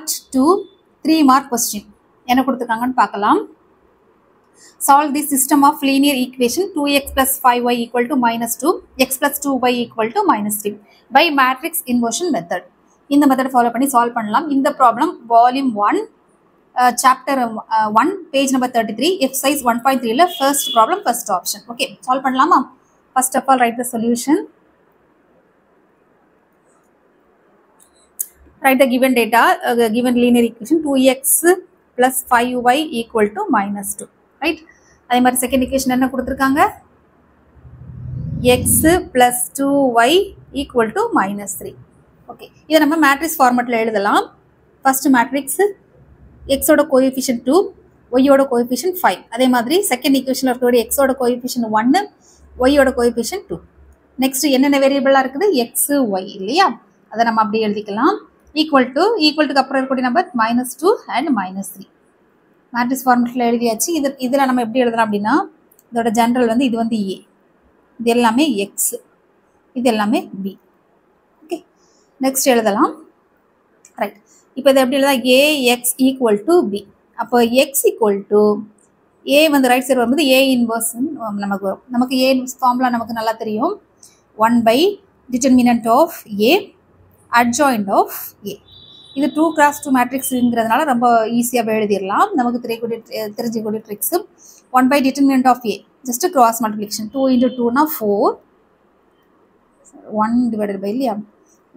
Part 2 3 mark question. என்ன கொடுத்திருக்காங்கன்னு பார்க்கலாம். Solve the system of linear equation 2x plus 5y equal to minus 2, x plus 2y equal to minus 3 by matrix inversion method. இந்த method follow பண்ணி solve பண்ணலாம். இந்த problem volume 1 chapter 1 page number 33 exercise 1.3 ல first problem first option. Okay, solve பண்ணலாமா? First of all write the solution. Write the given data, given linear equation 2x plus 5y equal to minus 2. Right? அதே மாதிரி second equation என்ன கொடுத்திருக்காங்க? x plus 2y equal to minus 3. Okay. இதை நம்ம matrix ஃபார்மேட்டில் எழுதலாம். First matrix x ஓட coefficient 2, y ஓட கோஎஃபிஷியன்ட் 5. அதே மாதிரி செகண்ட் ஈக்குவேஷனில் இருக்கக்கூடிய x ஓட கோஎஃபிஷியன்ட் 1, y ஓட கோஎஃபிஷியன்ட் 2. நெக்ஸ்ட் என்னென்ன வேரியபிளாக இருக்குது? x, y இல்லையா? அதை நம்ம அப்படியே எழுதிக்கலாம். ஈக்குவல்ட்டுக்கு அப்புறம் இருக்கக்கூடிய நம்பர் -2 அண்ட் -3. மேட்ரிக்ஸ் ஃபார்மேட்டில் எழுதியாச்சு. இதில் நம்ம எப்படி எழுதலாம் அப்படின்னா, இதோட ஜென்ரல் வந்து இது வந்து a, இது எல்லாமே x, இது எல்லாமே b. ஓகே, நெக்ஸ்ட் எழுதலாம். ரைட், இப்போ இதை எப்படி எழுதலாம்? ax equal to b. அப்போ x ஈக்குவல் டு a வந்து ரைட் சைடு வரும்போது a இன்வர்ஸ் நமக்கு வரும். நமக்கு a இன்வர்ஸ் ஃபார்முலா நமக்கு நல்லா தெரியும். 1 / determinant of a adjoint of a. இது 2x2 மேட்ரிக்ஸ்ங்கிறதுனால ரொம்ப ஈஸியாக எழுதிடலாம். நமக்கு தெரிஞ்சக்கூடிய tricks 1 / determinant of a just cross multiplication. 2 × 2 னா 4, 1 டிவைடட் பை இல்லையா,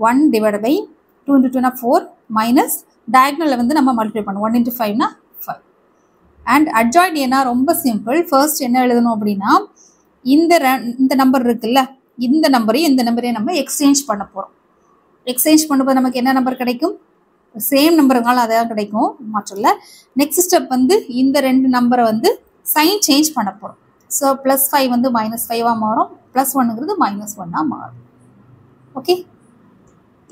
1 டிவைடட் பை 2 × 2 னா 4 மைனஸ் டயக்னலில் வந்து நம்ம மல்டிப்ளை பண்ணோம். 1 × 5 னா 5. அண்ட் அட்ஜாயிண்ட் ஏன்னா ரொம்ப சிம்பிள். ஃபர்ஸ்ட் என்ன எழுதணும் அப்படின்னா, இந்த நம்பர் இருக்குல்ல, இந்த நம்பரையும் நம்ம எக்ஸ்சேஞ்ச் பண்ண போகிறோம். எக்ஸ்சேஞ்ச் பண்ணும்போது நமக்கு என்ன நம்பர் கிடைக்கும்? சேம் நம்பருனால அதான் கிடைக்கும், மாற்றல. நெக்ஸ்ட் ஸ்டெப் வந்து இந்த ரெண்டு நம்பரை வந்து சைன் சேஞ்ச் பண்ண போகிறோம். ஸோ +5 வந்து -5 மாறும், +1ங்கிறது -1 மாறும். Okay,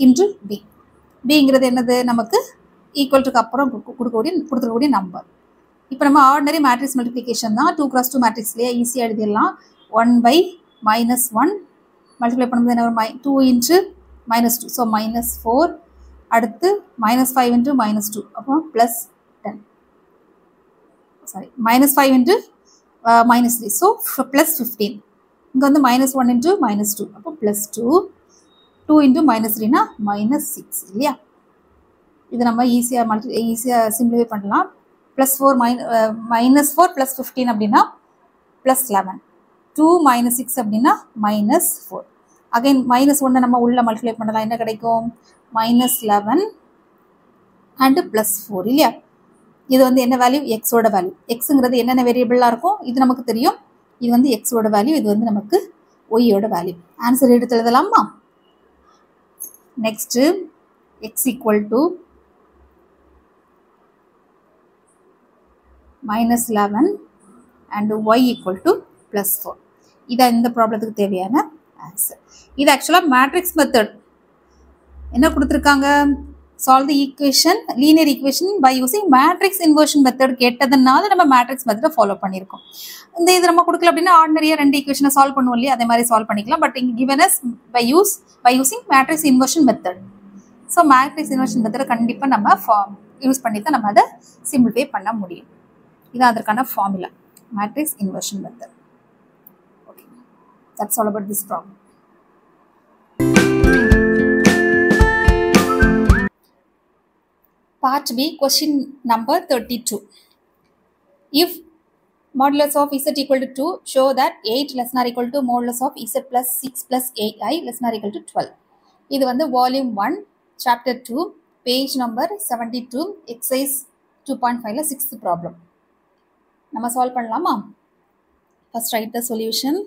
into b. பிங்கிறது என்னது? நமக்கு ஈக்குவல்ட்டுக்கு அப்புறம் கொடுத்துருக்கக்கூடிய நம்பர். இப்போ நம்ம ஆர்டினரி மேட்ரிக்ஸ் மல்டிப்ளிகேஷன் தான். 2x2 மேட்ரிக்ஸ்லேயே ஈஸியாக எழுதிடலாம். 1 / -1 மல்டிப்ளை பண்ணும்போது என்ன வரும்? 2 × -2, ஸோ -4. அடுத்து -5 × -2, அப்போ +10. Sorry, -5 × -3, so +15. இங்கே வந்து -1 × -2, அப்போ +2. 2 × -3 னா -6 இல்லையா? இது நம்ம ஈஸியாக சிம்பிளிஃபை பண்ணலாம். +4 -4 +15 அப்படின்னா +11. 2 - 6 அப்படின்னா -4. அகைன் -1 நம்ம உள்ள மல்டிப்ளை பண்ணலாம். என்ன கிடைக்கும்? -11 அண்ட் +4 இல்லையா? இது வந்து என்ன வேல்யூ? எக்ஸோட வேல்யூ. எக்ஸுங்கிறது என்னென்ன வேரியபிளாக இருக்கும் இது நமக்கு தெரியும். இது வந்து எக்ஸோட வேல்யூ, இது வந்து நமக்கு ஒய்யோட வேல்யூ. ஆன்சர் எடுத்து எழுதலாமா? Next x equal to -11 and y equal to +4. இதான் இந்த ப்ராப்ளத்துக்கு தேவையான ஆன்சர். இது ஆக்சுவலாக மேட்ரிக்ஸ் மெத்தட். என்ன கொடுத்துருக்காங்க? Solve the equation, linear equation by using matrix inversion method கேட்டதுனால நம்ம மேட்ரிக்ஸ் மெத்தடை ஃபாலோ பண்ணியிருக்கோம். இந்த இது நம்ம கொடுக்கல அப்படின்னா ஆர்டினரியாக 2 ஈக்குவேஷனை சால்வ் பண்ணுவோம் இல்லையா, அதே மாதிரி சால்வ் பண்ணிக்கலாம். பட் இங்கே given as by using matrix inversion method. So matrix inversion மெத்தடை கண்டிப்பாக நம்ம யூஸ் பண்ணி தான் நம்ம அதை சிம்பிளிஃபை பண்ண முடியும். இது அதற்கான formula, matrix inversion method. Okay, that's all about this problem. Part B, question number 32. If modulus of z equal to 2, show that 8 less than or equal to modulus of z plus 6 plus 8i less than or equal to 12. இது வந்து volume 1 chapter 2 page number 72 exercise 2.5ல 6th problem. நம்ம solve பண்ணலாமா? First write the solution.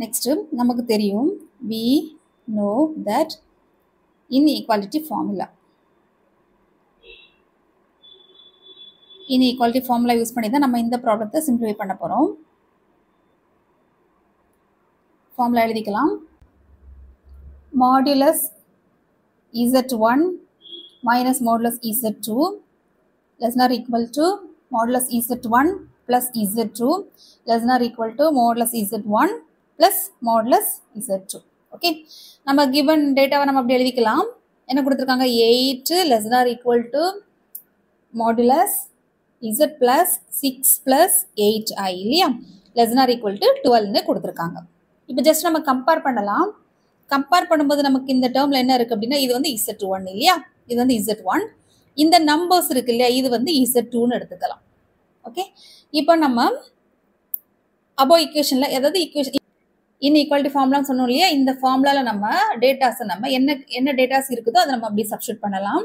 Next நமக்கு தெரியும், we know that inequality formula. inequality formula use பண்ணி தான் நம்ம இந்த ப்ராப்ளத்தை சிம்பிளிஃபை பண்ண போகிறோம். ஃபார்முலா எழுதிக்கலாம். Modulus z1 minus modulus z2 less than or equal to modulus z1 plus z2 less than or equal to modulus z1 plus modulus z2. Okay, நம்ம given டேட்டாவை நம்ம அப்படி எழுதிக்கலாம். என்ன கொடுத்துருக்காங்க, 8 less than or equal to modulus z plus 6 plus 8i இல்லையா, less than or equal to 12ன்னு கொடுத்துருக்காங்க. இப்போ ஜஸ்ட் நம்ம கம்பேர் பண்ணலாம். கம்பேர் பண்ணும்போது நமக்கு இந்த டேர்மில் என்ன இருக்குது அப்படின்னா, இது வந்து z1 இல்லையா, இது வந்து z1. இந்த நம்பர்ஸ் இருக்கு இல்லையா, இது வந்து z2ன்னு எடுத்துக்கலாம். ஓகே, இப்போ நம்ம அபோ ஈக்குவேஷனில் ஏதாவது ஈக்குவேஷன் இன்இக்வாலிட்டி ஃபார்முலான்னு சொன்னோம் இல்லையா, இந்த ஃபார்முலாவில் நம்ம டேட்டாஸை நம்ம என்ன டேட்டாஸ் இருக்குதோ அதை நம்ம அப்படி சப்ஸ்டியூட் பண்ணலாம்.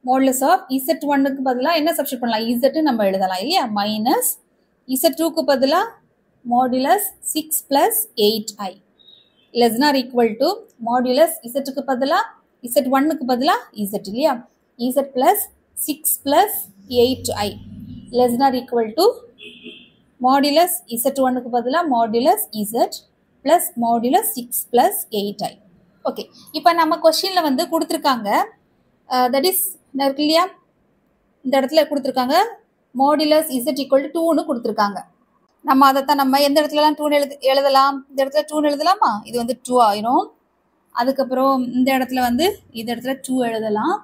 மாடுலஸ் ஆஃப் z1க்கு பதிலாக என்ன சப்ஸ்டியூட் பண்ணலாம், z நம்ம எழுதலாம் இல்லையா, மைனஸ் z2க்கு பதிலாக modulus 6 plus 8i less than or equal to modulus z க்கு பதிலாக z1க்கு பதிலாக z இல்லையா, z plus 6 plus 8i less than or equal to modulus z1க்கு பதிலாக modulus z plus modulus 6 plus 8i. ஓகே, இப்போ நம்ம கொஸ்டினில் வந்து கொடுத்துருக்காங்க, தட் இஸ் இருக்கு இல்லையா, இந்த இடத்துல கொடுத்துருக்காங்க மாடுலஸ் z equal to 2ன்னு கொடுத்துருக்காங்க. நம்ம அதைத்தான் நம்ம எந்த இடத்துலலாம் 2 எழுதலாம், இந்த இடத்துல 2 எழுதலாமா, இது வந்து 2 ஆயிரும். அதுக்கப்புறம் இந்த இடத்துல வந்து இந்த இடத்துல 2 எழுதலாம்.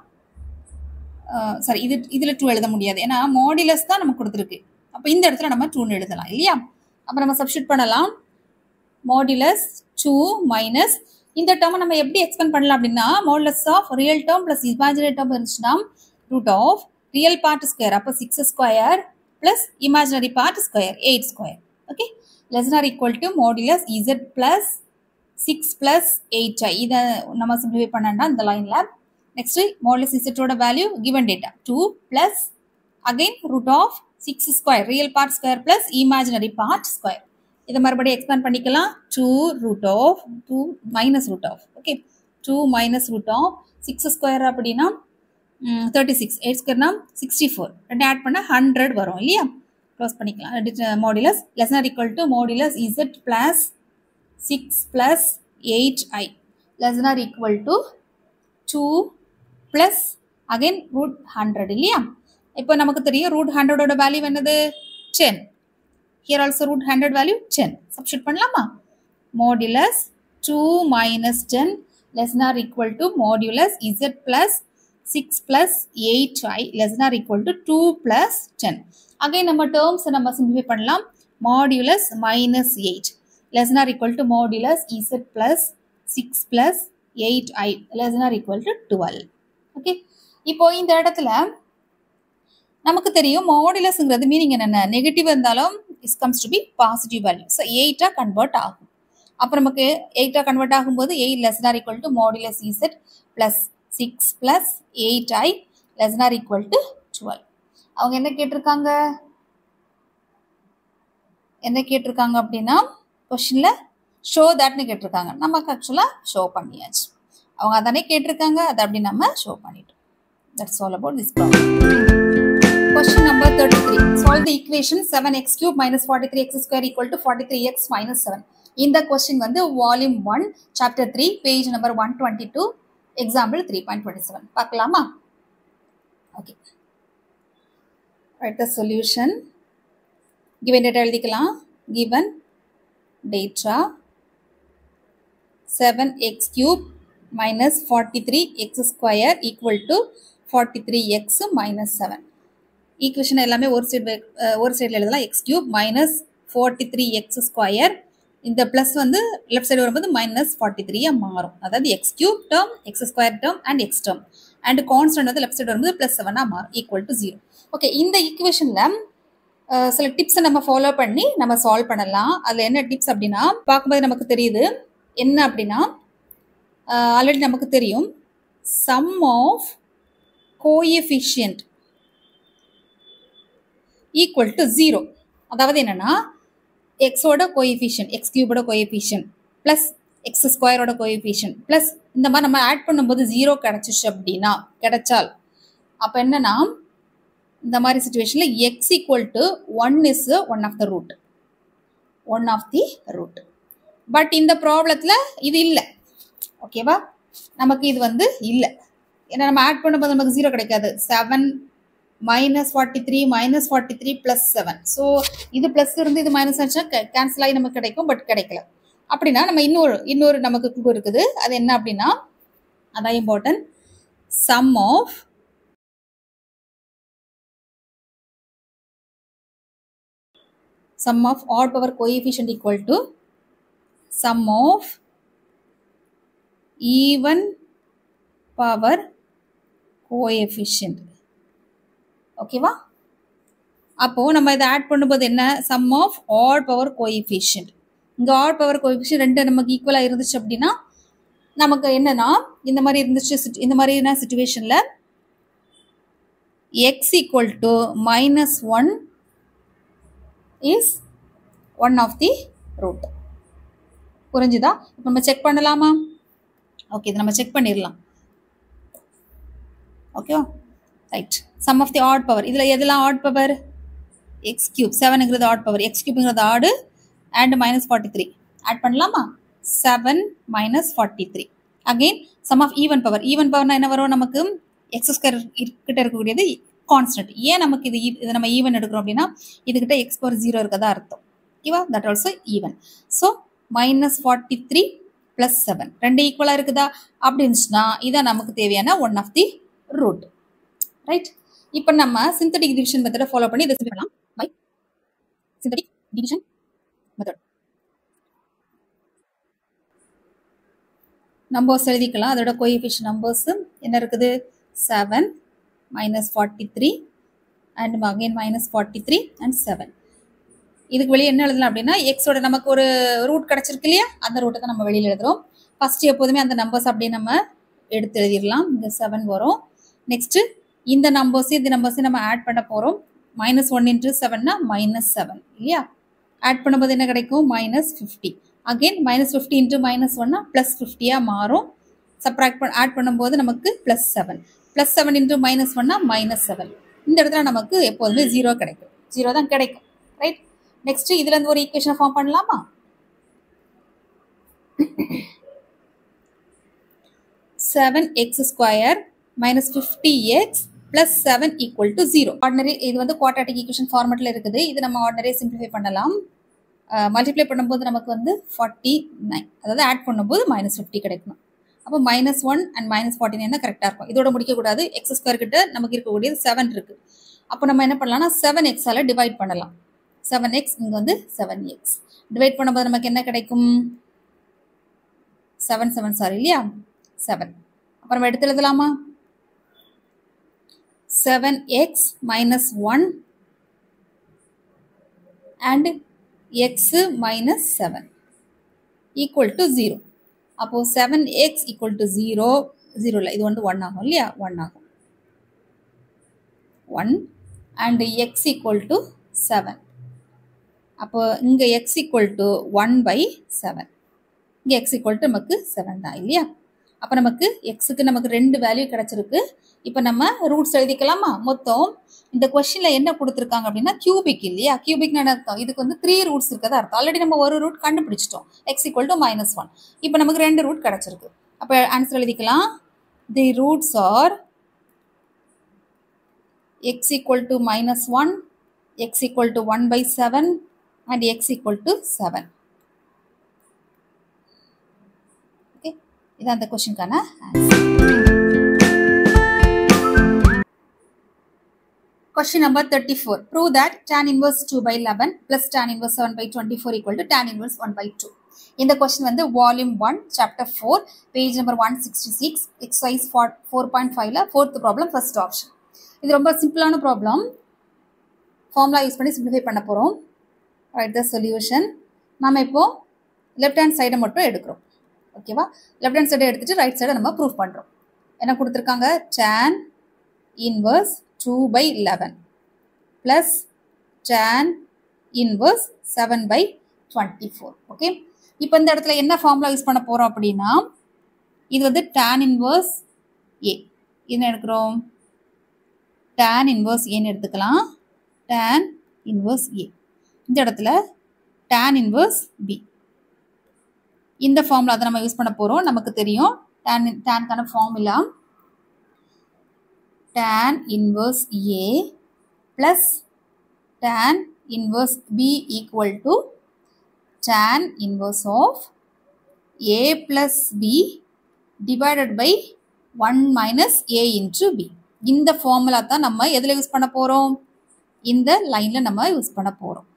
சாரி, இதில் 2 எழுத முடியாது, ஏன்னா மாடுலஸ் தான் நமக்கு கொடுத்துருக்கு. அப்போ இந்த இடத்துல நம்ம 2ன்னு எழுதலாம் இல்லையா. அப்போ நம்ம சப்ஸ்டியூட் பண்ணலாம். மாடுலஸ் 2 மைனஸ் இந்த டேர்மை நம்ம எப்படி எக்ஸ்பெண்ட் பண்ணலாம் அப்படின்னா, modulus of real term plus imaginary term இருந்துச்சுன்னா root of real part square, அப்போ 6 square plus imaginary part square 8 square. Okay, less than or equal to modulus z plus 6 plus 8i. இதை நம்ம சிம்பிளிஃபை பண்ணா இந்த லைனில். Next modulus z value given data 2 plus again root of 6 square real part square plus imaginary part square. இதை மறுபடியும் expand பண்ணிக்கலாம். 2 root of 2 minus root of, okay 2 minus root of 6 square அப்படின்னா 36, 8 ஸ்கொயர்னா 64, ரெண்டு ஆட் பண்ணால் 100 வரும் இல்லையா. க்ளோஸ் பண்ணிக்கலாம். Modulus less than or equal to modulus z plus 6 plus 8i less than or equal to 2 plus again root 100 இல்லையா. இப்போ நமக்கு தெரியும் root 100 வேல்யூ என்னது 10. Here also root 100 value 10. Substitute பண்ணலாமா. Modulus 2 minus 10 less than or equal to modulus z plus 6 plus 8i less than or equal to 2 plus 10. Again நம்ம terms நம்ம simplify பண்ணலாம். Modulus minus 8 less than or equal to modulus z plus 6 plus 8i less than or equal to 12. Okay. இப்போ இந்த இடத்துல நமக்கு தெரியும் மாடுலஸ்ங்கிறது meaning என்னென்ன, நெகட்டிவ் இருந்தாலும் is comes to be positive value. So 8ஆக கன்வெர்ட் ஆகும். அப்போ நமக்கு 8ஆக கன்வெர்ட் ஆகும்போது 8 less than or equal to modulus z plus 6 plus 8i less than or equal to 12. அவங்க என்ன கேட்டிருக்காங்க அப்படின்னா கொஸ்டினில் ஷோ தட்னு கேட்டிருக்காங்க. நமக்கு ஆக்சுவலாக ஷோ பண்ணியாச்சு. அவங்க அதானே கேட்டிருக்காங்க, அதை அப்படி நம்ம ஷோ பண்ணிட்டோம். That's all about this problem. Question number 33. Solve the equation 7x cube minus 43x square equal to 43x minus 7. இந்த question வந்து volume 1 chapter 3 page number 122 example 3.27. பார்க்கலாமா? Okay. Write the solution. Given data எழுதிக்கலாம். Given data 7x cube minus 43x square equal to 43x minus 7. Equation எல்லாமே ஒரு சைடில் எழுதலாம். X cube minus 43x square, இந்த plus வந்து லெஃப்ட் சைடு வரும்போது minus 43 மாறும். அதாவது X cube term, X square term and X term and constant வந்து லெஃப்ட் சைடு வரும்போது +7 மாறும், ஈக்குவல் டு 0. ஓகே, இந்த ஈக்குவேஷனில் சில டிப்ஸை நம்ம ஃபாலோ பண்ணி நம்ம சால்வ் பண்ணலாம். அதில் என்ன டிப்ஸ் அப்படின்னா பார்க்கும்போது நமக்கு தெரியுது என்ன அப்படின்னா, ஆல்ரெடி நமக்கு தெரியும் sum of coefficient equal to 0. அதாவது என்னன்னா எக்ஸோட கோஎஃபிஷியன்ட், எக்ஸ் கியூபோட கோஎஃபிஷியன்ட் ப்ளஸ் எக்ஸ் ஸ்கொயரோட கோஎஃபிஷியன்ட் ப்ளஸ் இந்த மாதிரி நம்ம ஆட் பண்ணும்போது 0 கிடைச்சிச்சு அப்படின்னா, கிடைச்சால் அப்போ என்னன்னா இந்த மாதிரி சுச்சுவேஷனில் x equal to 1 is one of the root. But இந்த ப்ராப்ளத்தில் இது இல்லை. ஓகேவா, நமக்கு இது வந்து இல்லை. ஏன்னா நம்ம ஆட் பண்ணும்போது நமக்கு 0 கிடைக்காது. 7 -43 + 7. ஸோ இது ப்ளஸ் இருந்து இது மைனஸ் ஆச்சா கேன்சல் ஆகி நமக்கு கிடைக்கும், பட் கிடைக்கல. அப்படின்னா நம்ம இன்னொரு நமக்கு குழு இருக்குது. அது என்ன அப்படின்னா, அதான் important. Sum of odd power coefficient equal to sum of even power coefficient. ஓகேவா? அப்போ நம்ம இதை ஆட் பண்ணும்போது என்ன, sum of odd power coefficient. இங்க ஆட் பவர் கோஎஃபிஷியன்ட் ரெண்டு நமக்கு ஈக்குவலா இருந்துச்சு அப்படின்னா நமக்கு என்னன்னா, இந்த மாதிரி இருந்துச்சு, இந்த மாதிரியான சிச்சுவேஷன்ல x equal to -1 is one of the root. புரிஞ்சுதா? இப்போ நம்ம செக் பண்ணலாமா? ஓகே, இது நம்ம செக் பண்ணிடலாம். ஓகேவா? Right. Sum of the odd power, இதில் எதெல்லாம் ஆட் பவர்? எக்ஸ் கியூப், 7ங்கிறது ஆட் பவர், எக்ஸ் கியூப்ங்கிறது ஆடு, அண்ட் -43 ஆட் பண்ணலாமா? 7 - 43. Again sum of even power. Even பவர்னா என்ன வரும் நமக்கு? எக்ஸ் ஸ்கொயர் கிட்ட இருக்கக்கூடியது கான்ஸ்டன்ட். ஏன் நமக்கு இது நம்ம ஈவன் எடுக்கிறோம் அப்படின்னா, இதுகிட்ட x பவர் 0 இருக்கதா அர்த்தம். ஓகேவா? That also even. ஸோ -43 + 7 ரெண்டு ஈக்குவலாக இருக்குதா? அப்படி இருந்துச்சுன்னா இதான் நமக்கு தேவையான one of the root. Right. இப்போ நம்ம சிந்தட்டிக் டிவிஷன் மெத்தடை ஃபாலோ பண்ணி இதை பண்ணலாம். By synthetic division method. Numbers எழுதிக்கலாம். அதோட கோஎஃபிஷியன்ட் நம்பர்ஸ் என்ன இருக்குது? 7 -43 அண்ட் அகைன் -43 அண்ட் 7. இதுக்கு வெளியே என்ன எழுதலாம் அப்படின்னா, எக்ஸோட நமக்கு ஒரு ரூட் கிடச்சிருக்கு இல்லையா, அந்த ரூட்டை தான் நம்ம வெளியில் எழுதுறோம். ஃபர்ஸ்ட் எப்போதுமே அந்த நம்பர்ஸ் அப்படியே நம்ம எடுத்து எழுதிடலாம். இங்கே 7 வரும். நெக்ஸ்ட் இந்த நம்பர்ஸையும் நம்ம ஆட் பண்ண போகிறோம். -1 × 7னா -7 இல்லையா? ஆட் பண்ணும்போது என்ன கிடைக்கும்? -50. அகெயின் -50 × -1னா +50 மாறும். ஆட் பண்ணும்போது நமக்கு +7. +7 × -1னா -7. இந்த இடத்துல நமக்கு எப்போதுமே 0 கிடைக்கும். 0 தான் கிடைக்கும். ரைட். நெக்ஸ்ட் இதுல இருந்து ஒரு ஈக்குவேஷன் ஃபார்ம் பண்ணலாமா? 7x² -50x + 7 = 0. ஆர்டினரி இது வந்து குவாட்ராட்டிக் ஈக்குவேஷன் ஃபார்மேட்ல இருக்குது. இது நம்ம ஆர்டினரியை சிம்பிளிஃபை பண்ணலாம். மல்டிப்ளை பண்ணும்போது நமக்கு வந்து 49, அதாவது ஆட் பண்ணும்போது -50 கிடைக்கணும். அப்போ -1 அண்ட் -49 கரெக்டாக இருக்கும். இதோட முடிக்கக்கூடாது. x² கிட்ட நமக்கு இருக்கக்கூடியது 7 இருக்கு. அப்போ நம்ம என்ன பண்ணலாம்னா 7x டிவைட் பண்ணலாம். 7x இங்கே வந்து 7x டிவைட் பண்ணும்போது நமக்கு என்ன கிடைக்கும்? 7 7 சாரி இல்லையா? 7. அப்புறம் நம்ம எடுத்து எழுதலாமா? 7x - 1 and x - 7 = 0. அப்போ 7x = 0. 0 இல்லை, இது வந்து 1 ஆகும் இல்லையா? 1 ஆகும். 1 and x = 7. அப்போ இங்கே x = 1/7. இங்கே x = நமக்கு 7 தான் இல்லையா? அப்போ நமக்கு எக்ஸுக்கு நமக்கு 2 வேல்யூ கிடைச்சிருக்கு. இப்போ நம்ம ரூட்ஸ் எழுதிக்கலாமா? மொத்தம் இந்த கொஸ்டினில் என்ன கொடுத்துருக்காங்க அப்படின்னா கியூபிக் இல்லையா? கியூபிக்னு என்ன அர்த்தம்? இதுக்கு வந்து 3 ரூட்ஸ் இருக்கதா அர்த்தம். ஆல்ரெடி நம்ம ஒரு ரூட் கண்டுபிடிச்சிட்டோம். x = -1. இப்போ நமக்கு 2 ரூட் கிடைச்சிருக்கு. அப்போ ஆன்சர் எழுதிக்கலாம். தி roots R x = -1, x = 1/7 and x = 7. Okay, இதான் அந்த கொஸ்டினுக்கான answer. Question number 34. Prove that tan inverse 2/11 plus tan inverse 7/24 equal to tan inverse 1/2. இந்த கொஸ்டின் வந்து volume 1 chapter 4 page number 166 exercise 4.5ல 4th ப்ராப்ளம் ஃபர்ஸ்ட் ஆப்ஷன். இது ரொம்ப சிம்பிளான problem. Formula use பண்ணி simplify பண்ண போகிறோம். Write the solution. நம்ம இப்போ லெஃப்ட் ஹேண்ட் சைடை மட்டும் எடுக்கிறோம். ஓகேவா? லெஃப்ட் ஹேண்ட் சைடை எடுத்துட்டு ரைட் சைடை நம்ம ப்ரூவ் பண்ணுறோம். என்ன கொடுத்துருக்காங்க? tan inverse 2/11 plus tan inverse 7/24. Okay, இப்போ இந்த இடத்துல என்ன ஃபார்முலா யூஸ் பண்ண போகிறோம் அப்படின்னா, இது வந்து tan inverse A. என்ன எடுக்கிறோம்? tan inverse A எடுத்துக்கலாம். tan inverse A. இந்த இடத்துல tan inverse B. இந்த ஃபார்முலா தான் நம்ம யூஸ் பண்ண போகிறோம். நமக்கு தெரியும் tanக்கான formula tan inverse A plus tan inverse B equal to tan inverse of A plus B divided by 1 minus A into B. இந்த ஃபார்முலா தான் நம்ம எதில் யூஸ் பண்ண போகிறோம்? இந்த லைனில் நம்ம யூஸ் பண்ண போகிறோம்.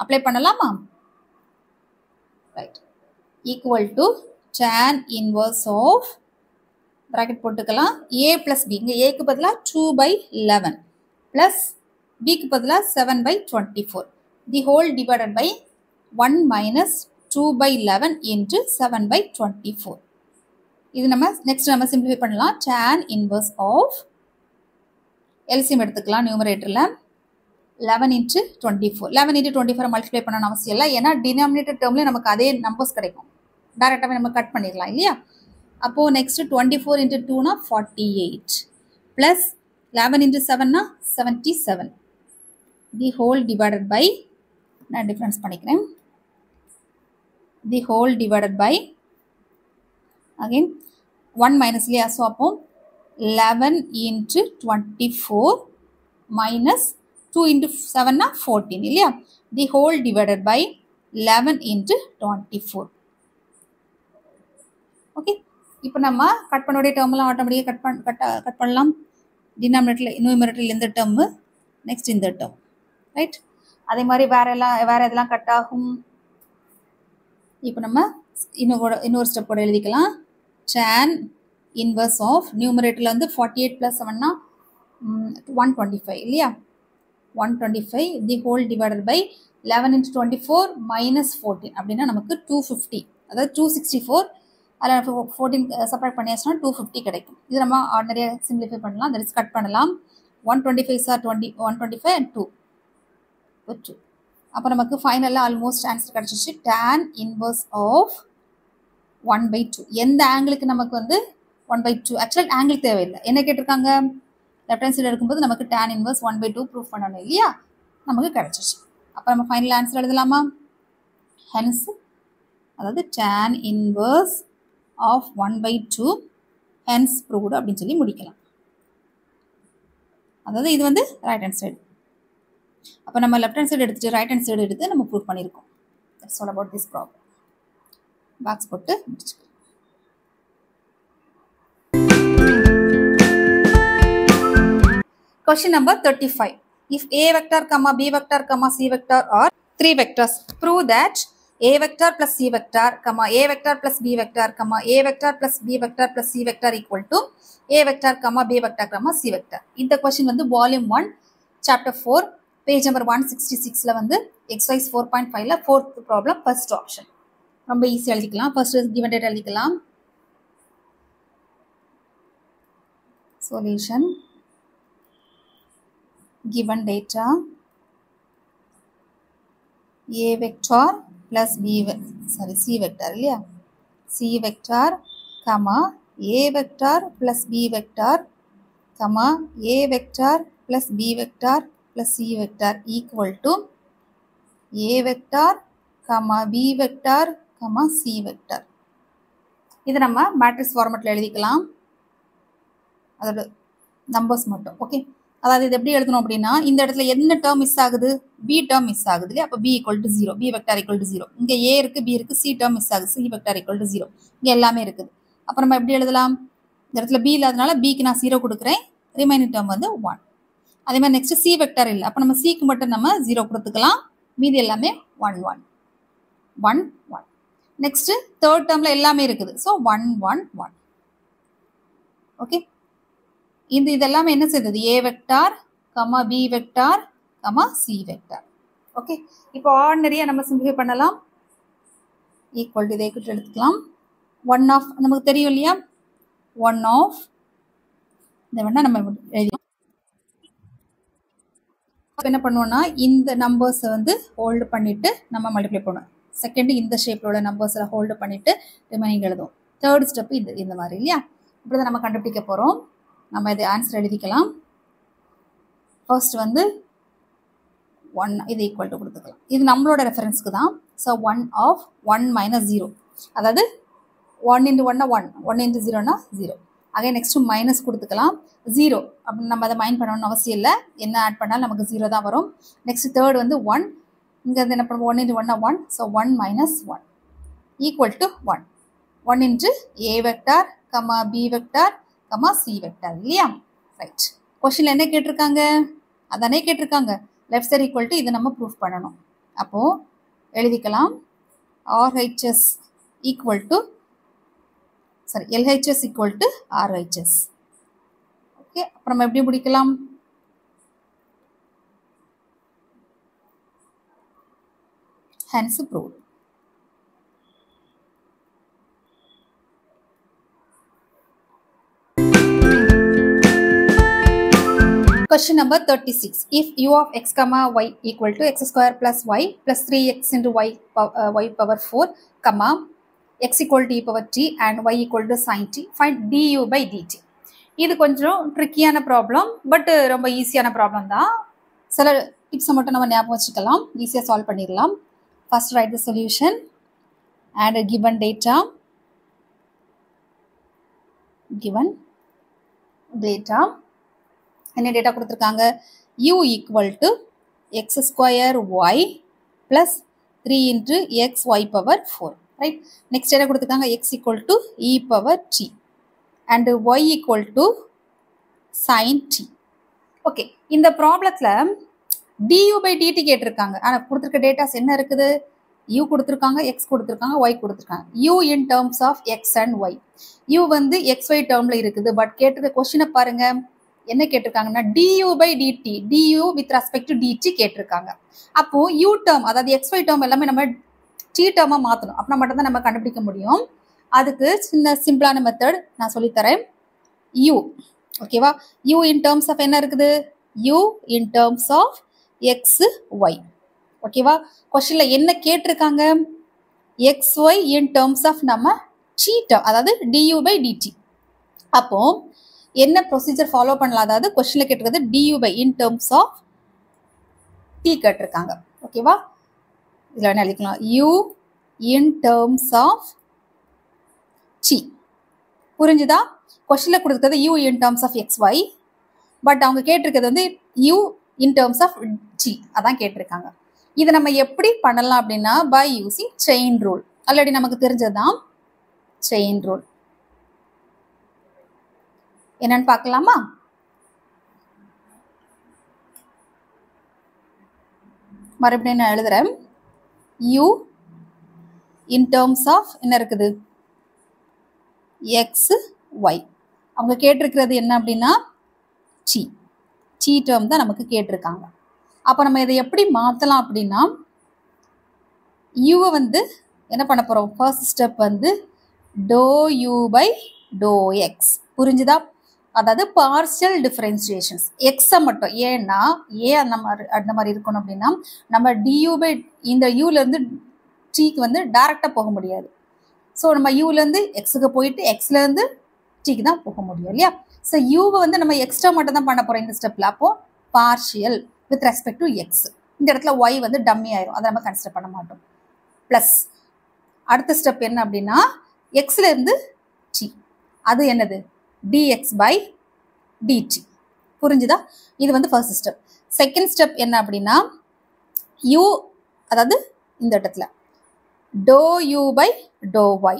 அப்ளை பண்ணலாமா? Right. Equal to tan inverse of bracket போட்டுக்கலாம் A plus B. இங்கே ஏக்கு பதிலாக 2/11 plus Bக்கு பதிலாக 7/24. The whole divided by 1 minus 2/11 into 7/24. இது நம்ம நெக்ஸ்ட் நம்ம சிம்பிளிஃபை பண்ணலாம். tan inverse of எல்சிஎம் எடுத்துக்கலாம் நியூமரேட்டரில் 11 into 24. 11 into 24 மல்டிப்ளை பண்ணணும் அவசியம் இல்லை. ஏன்னா டினாமினேட்டர் டேர்ம்லேயே நமக்கு அதே நம்பர்ஸ் கிடைக்கும். டேரெக்டாகவே நம்ம கட் பண்ணிடலாம் இல்லையா? அப்போது நெக்ஸ்ட்டு 24 into 2னா 48 ப்ளஸ் 11 into 7னா 77. தி ஹோல் டிவைடட் பை, நான் டிஃப்ரென்ஸ் பண்ணிக்கிறேன், the whole divided by again 1 minus இல்லையா? ஸோ அப்போ 11 into 24 minus 2 into 7னா 14 இல்லையா? The whole divided by 11 into 24. Okay, இப்போ நம்ம கட் பண்ண வேண்டிய டேர்ம்லாம் ஆட்டோமேட்டிக்காக கட் பண்ணலாம். டினாமினேட்டரில் நியூமரேட்டரில் இந்த டேர்மு, நெக்ஸ்ட் இந்த டேர்ம். ரைட். அதே மாதிரி வேறு எதெல்லாம் கட் ஆகும்? இப்போ நம்ம இன்னொரு ஸ்டெப்போட எழுதிக்கலாம். tan inverse of நியூமரேட்டரில் வந்து 48 plus 7னா 125 இல்லையா? 125 the whole divided by 11 into 24 minus 14 அப்படின்னா நமக்கு 250, அதாவது 264. அதில் 14 செப்பரேட் பண்ணியாச்சுன்னா 250 கிடைக்கும். இது நம்ம ஆர்டினரியாக சிம்பிளிஃபை பண்ணலாம். தட் இஸ் கட் பண்ணலாம். 125 சார் 125 and 2. அப்போ நமக்கு ஃபைனலாக ஆல்மோஸ்ட் ஆன்சர் கிடச்சிச்சு. tan inverse of 1/2. எந்த ஆங்கிளுக்கு நமக்கு வந்து 1/2? ஆக்சுவலாக ஆங்கிள் தேவையில்லை. என்ன கேட்டிருக்காங்க? லெஃப்ட் ஹேண்ட் சைடு எடுக்கும்போது நமக்கு tan inverse 1/2 ப்ரூவ் பண்ணணும் இல்லையா? நமக்கு கிடச்சிச்சு. அப்போ நம்ம ஃபைனல் ஆன்சர் எழுதலாமா? ஹென்ஸ் அதாவது tan inverse of 1/2 hence proved அப்படின்னு சொல்லி முடிக்கலாம். அதாவது இது வந்து ரைட் ஹேண்ட் சைடு. அப்போ நம்ம லெஃப்ட் ஹேண்ட் சைடு எடுத்துட்டு ரைட் ஹேண்ட் சைடு எடுத்து நம்ம ப்ரூவ் பண்ணியிருக்கோம். That's all about this problem. Box போட்டு முடிச்சுக்கலாம். Question number 35. If A vector, B vector, C vector are 3 vectors, prove that A vector plus C vector, A vector plus B vector, A vector plus B vector plus C vector equal to A vector, B vector, C vector. இந்த question வந்து volume 1, chapter 4, page number 166ல வந்து exercise 4.5ல 4th problem, first option. ரொம்ப ஈஸியாக எழுதிக்கலாம். First given data எழுதிக்கலாம். Solution. Given data A vector plus C vector இல்லையா? C vector, A vector plus B vector, A vector plus B vector plus C vector equal to A vector, B vector, C vector. இது நம்ம matrix ஃபார்மேட்டில் எழுதிக்கலாம். அதோட numbers மட்டும். Okay, அதாவது இது எப்படி எழுதணும் அப்படின்னா, இந்த இடத்துல என்ன டேர்ம் மிஸ் ஆகுது? பி டேர்ம் மிஸ் ஆகுது இல்லையா? அப்போ B equal to 0, B vector equal to 0. இங்கே ஏ இருக்குது, பி இருக்குது, சி டேர்ம் மிஸ் ஆகுது, சி வெக்டார் ஈக்குவல் டு 0. இங்கே எல்லாமே இருக்குது. அப்போ நம்ம எப்படி எழுதலாம்? இந்த இடத்துல பி இல்லாதனால பிக்கு நான் 0 கொடுக்குறேன், ரிமைனிங் டேர்ம் வந்து 1. அதே மாதிரி நெக்ஸ்ட் சி வெக்டார் இல்லை, அப்போ நம்ம சிக்கு மட்டும் நம்ம 0 கொடுத்துக்கலாம், மீதி எல்லாமே 1 1 1 1. நெக்ஸ்ட் தேர்ட் டேர்மில் எல்லாமே இருக்குது, ஸோ 1 1 1. ஓகே, இதெல்லாமே என்ன செய்தது? A vector, B vector, C vector. Okay, இப்போ ஆர்டினரியாக நம்ம சிம்பிளிஃபை பண்ணலாம். ஈக்குவல் டு இதை எடுத்துக்கலாம். 1 ஆஃப் நமக்கு தெரியும் இல்லையா? 1 ஆஃப் இதை வேணால் நம்ம எழுதிக்கலாம். என்ன பண்ணுவோம்னா, இந்த நம்பர்ஸை வந்து ஹோல்டு பண்ணிவிட்டு நம்ம மல்டிப்ளை பண்ணுவோம். செகண்ட் இந்த ஷேப்போட நம்பர்ஸில் ஹோல்டு பண்ணிவிட்டு ரிமைனிங் எழுதுவோம். தேர்ட் ஸ்டெப்பு இந்த மாதிரி இல்லையா? இப்படி தான் நம்ம கண்டுபிடிக்க போகிறோம். நம்ம இது ஆன்சர் எழுதிக்கலாம். ஃபர்ஸ்ட் வந்து 1 இது ஈக்குவல் டு கொடுத்துக்கலாம். இது நம்மளோட ரெஃபரன்ஸ்க்கு தான். ஸோ 1 ஆஃப் 1 மைனஸ் 0, அதாவது 1 இன்ட்டு 1னா 1, 1 இன்ட்டு 0னா 0. அகைன் நெக்ஸ்ட்டு மைனஸ் கொடுத்துக்கலாம் 0 அப்படி நம்ம அதை மைண்ட் பண்ணணும்னு அவசியம் இல்லை, என்ன ஆட் பண்ணாலும் நமக்கு 0 தான் வரும். நெக்ஸ்ட் தேர்ட் வந்து 1, இங்கே வந்து என்ன பண்ணுவோம் 1 into 1 1, so 1 minus 1 equal to 1. 1 into a vector, b vector, c vector இல்லையா? ரைட். கொஸ்டினில் என்ன கேட்டிருக்காங்க? அதானே கேட்டிருக்காங்க. லெஃப்ட் சைடு ஈக்குவல் டு இதை நம்ம ப்ரூஃப் பண்ணணும். அப்போது எழுதிக்கலாம் RHS equal to LHS equal to RHS. Okay, அப்புறம் நம்ம எப்படி முடிக்கலாம்? Hence proved. Question number 36. If u of x comma y equal to x square plus y plus 3x into y power 4 comma x equal to e power t and y equal to sin t, find du by dt. இது கொஞ்சம் ட்ரிக்கியான problem, but ரொம்ப ஈஸியான problem தான். சில டிப்ஸை மட்டும் நம்ம ஞாபகம் வச்சுக்கலாம், ஈஸியாக சால்வ் பண்ணிடலாம். First write the solution and a given data என்ன டேட்டா கொடுத்துருக்காங்க? u equal to x square y plus 3 into x y power 4, right? Next என்ன கொடுத்துருக்காங்க? x equal to e power t and y equal to sin t. Okay, இந்த ப்ராப்ளத்தில் du by dt கேட்டிருக்காங்க. ஆனால் கொடுத்துருக்க datas என்ன இருக்குது? u கொடுத்துருக்காங்க, x கொடுத்துருக்காங்க, y கொடுத்துருக்காங்க. u in terms of x and y. u வந்து xy டேர்மில் இருக்குது, பட் கேட்டிருக்க கொஸ்டினை பாருங்க என்ன கேட்டிருக்காங்கன்னா du by dt, du with respect to dt கேட்டிருக்காங்க. அப்போ u டேர்ம், அதாவது xy டேர்ம் எல்லாமே நம்ம t டேர்மாக மாற்றணும், அப்படின்னா மட்டும்தான் நம்ம கண்டுபிடிக்க முடியும். அதுக்கு சின்ன சிம்பிளான மெத்தட் நான் சொல்லித்தரேன். u, ஓகேவா? u in terms of என்ன இருக்குது? u in terms of x y, ஓகேவா? கொஸ்டினில் என்ன கேட்டிருக்காங்க? xy in terms of நம்ம t டேர்ம், அதாவது du by dt. அப்போ என்ன ப்ரொசீஜர் ஃபாலோ பண்ணலாம்? அதாவது கொஸ்டினில் கேட்டிருக்கிறது du by in terms of t கேட்டிருக்காங்க, ஓகேவா? இதில் என்ன எழுதிக்கலாம்? u in terms of t. புரிஞ்சுதா? கொஸ்டினில் கொடுத்துருக்கிறது u in terms of xy, but அவங்க கேட்டிருக்கிறது வந்து u in terms of t, அதான் கேட்டிருக்காங்க. இதை நம்ம எப்படி பண்ணலாம் அப்படின்னா by using chain rule. Already நமக்கு தெரிஞ்சதுதான் chain rule. என்னன்னு பார்க்கலாமா? மறுபடியும் நான் எழுதுறேன். u in terms of என்ன இருக்குது? x y. அவங்க கேட்டிருக்கிறது என்ன அப்படின்னா t டேர்ம் தான் நமக்கு கேட்டிருக்காங்க. அப்போ நம்ம இதை எப்படி மாற்றலாம் அப்படின்னா யூவை வந்து என்ன பண்ண போகிறோம்? ஃபர்ஸ்ட் ஸ்டெப் வந்து dou by dou x. புரிஞ்சுதா? அதாவது பார்ஷியல் டிஃபரன்சியேஷன்ஸ் எக்ஸை மட்டும், ஏன்னா அந்த மாதிரி இருக்கணும் அப்படின்னா நம்ம du by இந்த யூலேருந்து டீக்கு வந்து டைரெக்டாக போக முடியாது. ஸோ நம்ம யூலேருந்து எக்ஸுக்கு போயிட்டு எக்ஸ்லேருந்து டீக்கு தான் போக முடியும் இல்லையா? ஸோ யூவை வந்து நம்ம எக்ஸ்ட்ரா மட்டும் தான் பண்ண போகிறோம் இந்த ஸ்டெப்பில். அப்போது partial with respect to X. இந்த இடத்துல ஒய் வந்து டம்மி ஆயிரும், அதை நம்ம கன்சிடர் பண்ண மாட்டோம். ப்ளஸ் அடுத்த ஸ்டெப் என்ன அப்படின்னா எக்ஸ்லேருந்து டி, அது என்னது? dx by dt. புரிஞ்சுதா? இது வந்து ஃபர்ஸ்ட் ஸ்டெப். செகண்ட் ஸ்டெப் என்ன அப்படின்னா u, அதாவது இந்த இடத்துல dou by dou y,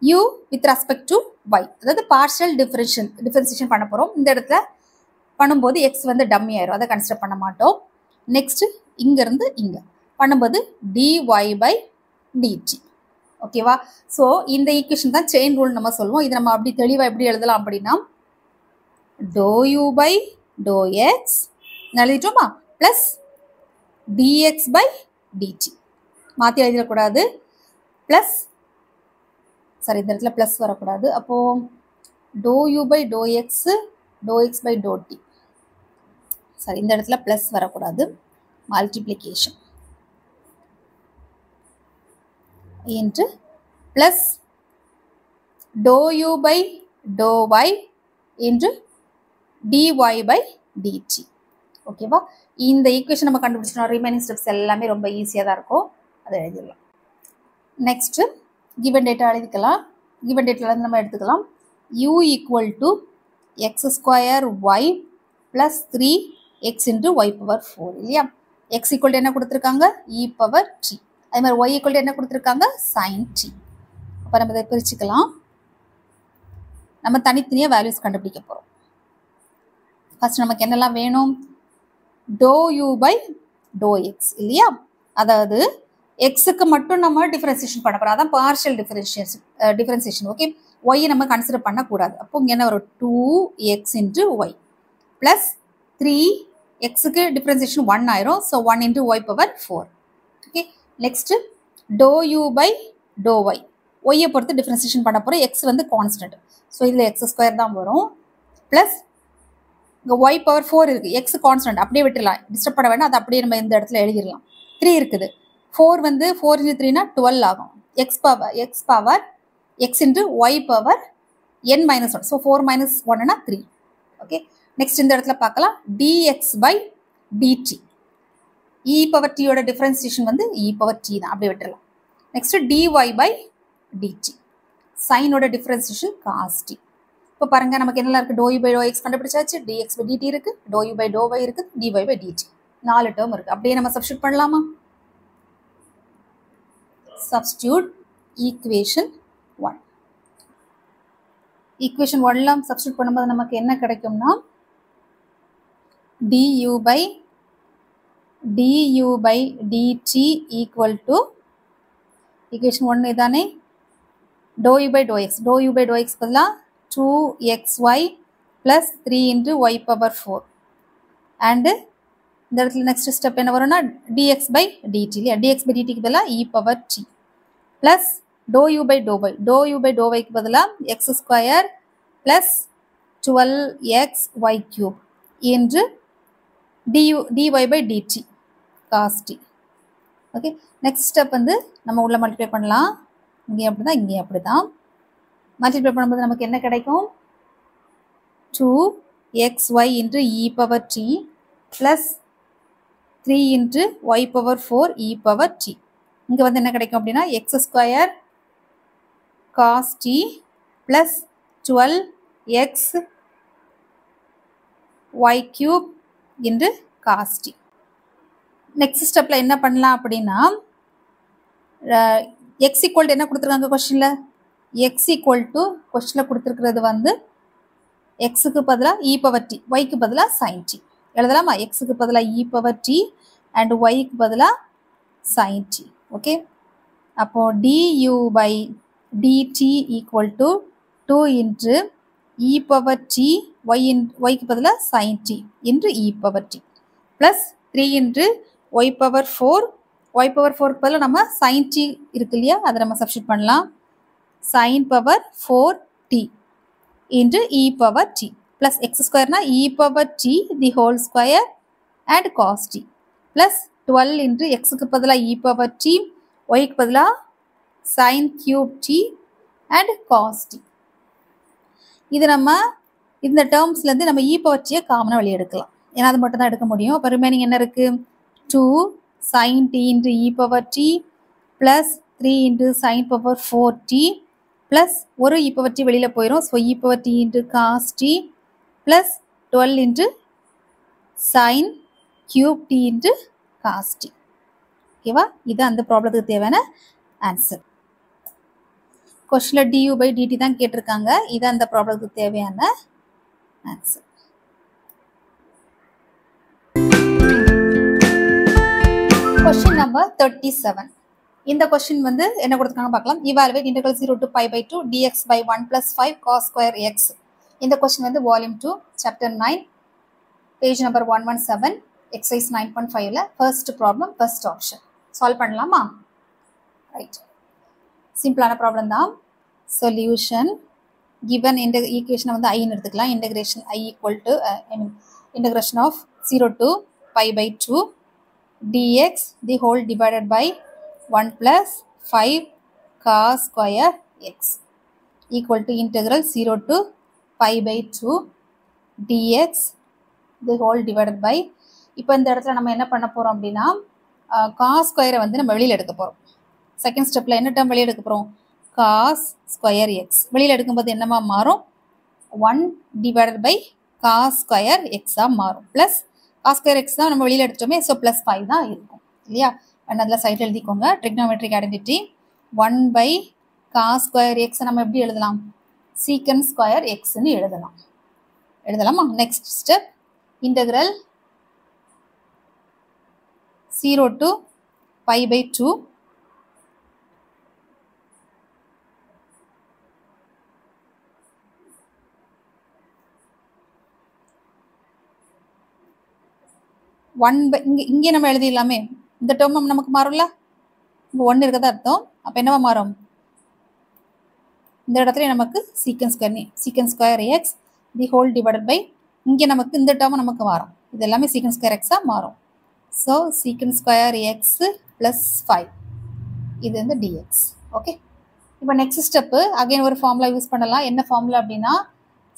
u with respect to y, அதாவது பார்ஷியல் டிஃபரன்சியேஷன் பண்ண போகிறோம். இந்த இடத்துல பண்ணும்போது எக்ஸ் வந்து டம்மி ஆயிரும், அதை கன்சிடர் பண்ண மாட்டோம். நெக்ஸ்ட் இங்கேருந்து இங்கே பண்ணும்போது dy by dt, ஓகேவா? ஸோ இந்த ஈக்குவேஷன் தான் செயின் ரூல் நம்ம சொல்லுவோம். இது நம்ம அப்படி தெளிவாக எப்படி எழுதலாம் அப்படின்னா dou by dou x எழுதிட்டோமா, ப்ளஸ் dx by dt. மாற்றி எழுதிடக்கூடாது, ப்ளஸ் சாரி இந்த இடத்துல ப்ளஸ் வரக்கூடாது. அப்போது dou by dou x by dou t. Sorry இந்த இடத்துல ப்ளஸ் வரக்கூடாது, multiplication into plus dou by dou y into dy by dt. ஓகேவா? இந்த ஈக்குவேஷன் நம்ம கண்டுபிடிச்சோம். ரிமைனிங் ஸ்டெப்ஸ் எல்லாமே ரொம்ப ஈஸியாக தான் இருக்கும், அதை எழுதிடலாம். நெக்ஸ்ட்டு கிவன் டேட்டா எழுதிக்கலாம். கிவன் டேட்டாலேருந்து நம்ம எடுத்துக்கலாம் u equal to x square y plus 3x into y power 4 இல்லையா? x equal to என்ன கொடுத்துருக்காங்க? e power t. அதே மாதிரி y equal to என்ன கொடுத்துருக்காங்க? sin t. அப்போ நம்ம இதை பிரிச்சுக்கலாம். நம்ம தனித்தனியாக வேல்யூஸ் கண்டுபிடிக்க போகிறோம். ஃபர்ஸ்ட் நமக்கு என்னெல்லாம் வேணும்? dou u by dou x இல்லையா? அதாவது எக்ஸுக்கு மட்டும் நம்ம டிஃபரன்சியேஷன் பண்ண போகிறோம். அதான் பார்ஷியல் டிஃபரன்சியேஷன். ஓகே, ஒய்யை நம்ம கன்சிடர் பண்ணக்கூடாது. அப்போ இங்கே என்ன வரும்? 2x into y ப்ளஸ் 3 எக்ஸுக்கு டிஃபரன்சியேஷன் 1 ஆயிரும். So 1 into y power 4. Okay, next dou u by dou y. ஒய்யை பொறுத்து டிஃபரன்சியேஷன் பண்ண போகிறோம். எக்ஸ் வந்து கான்ஸ்டன்ட். ஸோ இதில் எக்ஸ் ஸ்கொயர் தான் வரும். ப்ளஸ் இங்கே y power 4 இருக்குது. எக்ஸ் கான்ஸ்டன்ட் அப்படியே விட்டுடலாம், டிஸ்டர்ப் பண்ண வேண்டாம். அது அப்படியே நம்ம இந்த இடத்துல எழுதிடலாம். 3 இருக்குது. 4 வந்து 4 into 3 12 ஆகும். x power x into y power n minus 1. So 4 minus 1 3. Okay, next இந்த இடத்துல பார்க்கலாம். dx by dt. e power t யோட டிஃபரன்சியேஷன் வந்து e power t தான், அப்படியே விட்டுடலாம். Next dy by dt. சைனோட டிஃபரன்சியேஷன் cos t. இப்போ பாருங்க, நமக்கு என்னெல்லாம் இருக்குது? dou u by dou x கண்டுபிடிச்சாச்சு, dx by dt இருக்குது, dou u by dou y இருக்குது, dy by dt. 4 டேர்ம் இருக்குது. அப்படியே நம்ம சப்ஸ்டியூட் பண்ணலாமா? Substitute equation 1. equation 1 substitute பண்ணும்போது நமக்கு என்ன கிடைக்கும்னா du by dt equal to equation 1 இதானே dou u by dou x பதிலா 2xy plus 3 into y power 4 and இந்த இடத்துல next step என்ன வரும்னா dx by dt இல்லையா? dx by dt க்கு பதிலா e power t plus dou u by dou y க்கு பதிலா x square plus 12xy cube into dy by dt cos t. Okay, next step வந்து நம்ம உள்ள மல்டிப்ளை பண்ணலாம். இங்கே அப்படிதான், இங்கே அப்படிதான். மல்டிப்ளை பண்ணும்போது நமக்கு என்ன கிடைக்கும்? 2xy into e power t plus 3 into y power 4 e power t. இங்கே வந்து என்ன கிடைக்கும் அப்படின்னா x square cos t plus 12x y cube into cos t. Next ஸ்டெப்பில் என்ன பண்ணலாம் அப்படின்னா x equal to என்ன கொடுத்துருக்காங்க கொஸ்டினில்? x equal to கொஸ்டினில் கொடுத்துருக்கிறது வந்து எக்ஸுக்கு பதிலாக e power t, yக்கு பதிலாக sin t எழுதலாமா? எக்ஸுக்கு பதிலாக e power t அண்ட் yக்கு பதிலாக sin t. ஓகே, அப்போ du by dt equal to 2 into e power t yக்கு பதிலாக sin t into e power t plus 3 into y power 4 க்கு பதிலாக நம்ம sin t இருக்கு இல்லையா? அதை நம்ம சப்ஸ்டியூட் பண்ணலாம். sin power 4t into e power t plus x square na e power t the whole square and cos t plus 12 into x க்கு பதிலா e power t y க்கு பதிலா sin cube t and cos t. இது நம்ம இந்த டேர்ம்ஸ்லேருந்து நம்ம e power t காமனாக வெளியே எடுக்கலாம். ஏன்னா அது மட்டும் தான் எடுக்க முடியும். அப்போ ரிமைனிங் என்ன இருக்குது? 2 sin t into e power t plus 3 into sin power 4t plus ஒரு e power t வெளியில் போயிடும். So e power t into cos t plus 12 into sin cube t into cos t. ஓகேவா? இது அந்த ப்ராப்ளத்துக்கு தேவையான answer. கொஸ்டினில் du by dt தான் கேட்டிருக்காங்க. இது அந்த ப்ராப்ளத்துக்கு தேவையான ஆன்சர். Question number 37. இந்த கொஸ்டின் வந்து என்ன கொடுத்துருக்காங்க பார்க்கலாம். evaluate integral 0 to pi by 2 dx by 1 plus 5 cos square x. இந்த கொஸ்டின் வந்து volume 2 chapter 9 page number 117 exercise 9.5ல first problem first option solve பண்ணலாமா? ரைட், சிம்பிளான ப்ராப்ளம் தான். சொல்யூஷன் given இந்த ஈக்குவேஷனை வந்து ஐன்னு எடுத்துக்கலாம். Integration i equal to integration of 0 to pi by 2 dx the whole divided by 1 plus 5 cos square x equal to integral 0 to pi by 2 dx the whole divided by. இப்போ இந்த இடத்துல நம்ம என்ன பண்ண போகிறோம் அப்படின்னா cos ஸ்கொயரை வந்து நம்ம வெளியில் எடுக்க போகிறோம். செகண்ட் ஸ்டெப்பில் என்ன டேர்ம் வெளியில் எடுக்க போகிறோம்? cos ஸ்கொயர் x வெளியில் எடுக்கும்போது என்னமா மாறும்? 1 divided by cos square x மாறும். ப்ளஸ் cos square x தான் நம்ம வெளியில் எடுத்துட்டோமே, ஸோ ப்ளஸ் 5 தான் இருக்கும் இல்லையா. அண்ட் அதில் சைட்டில் எழுதிக்கோங்க. Trigonometric identity 1 by cos square x நம்ம எப்படி எழுதலாம்? secant square xன்னு எழுதலாமா? Next step integral 0 to pi by 2 1 by இங்கே நம்ம எழுதிடலாமே. இந்த டேர்ம் நமக்கு மாறும்ல, இங்கே 1 இருக்கதா அர்த்தம். அப்போ என்னவா மாறும்? இந்த இடத்துல நமக்கு secant square x the whole divided by இங்கே நமக்கு இந்த டேர்ம் நமக்கு மாறும். இது எல்லாமே secant square x மாறும். So secant square x plus 5 இது வந்து dx. ஓகே, இப்போ நெக்ஸ்ட் ஸ்டெப்பு அகைன் ஒரு ஃபார்முலா யூஸ் பண்ணலாம். என்ன ஃபார்முலா அப்படின்னா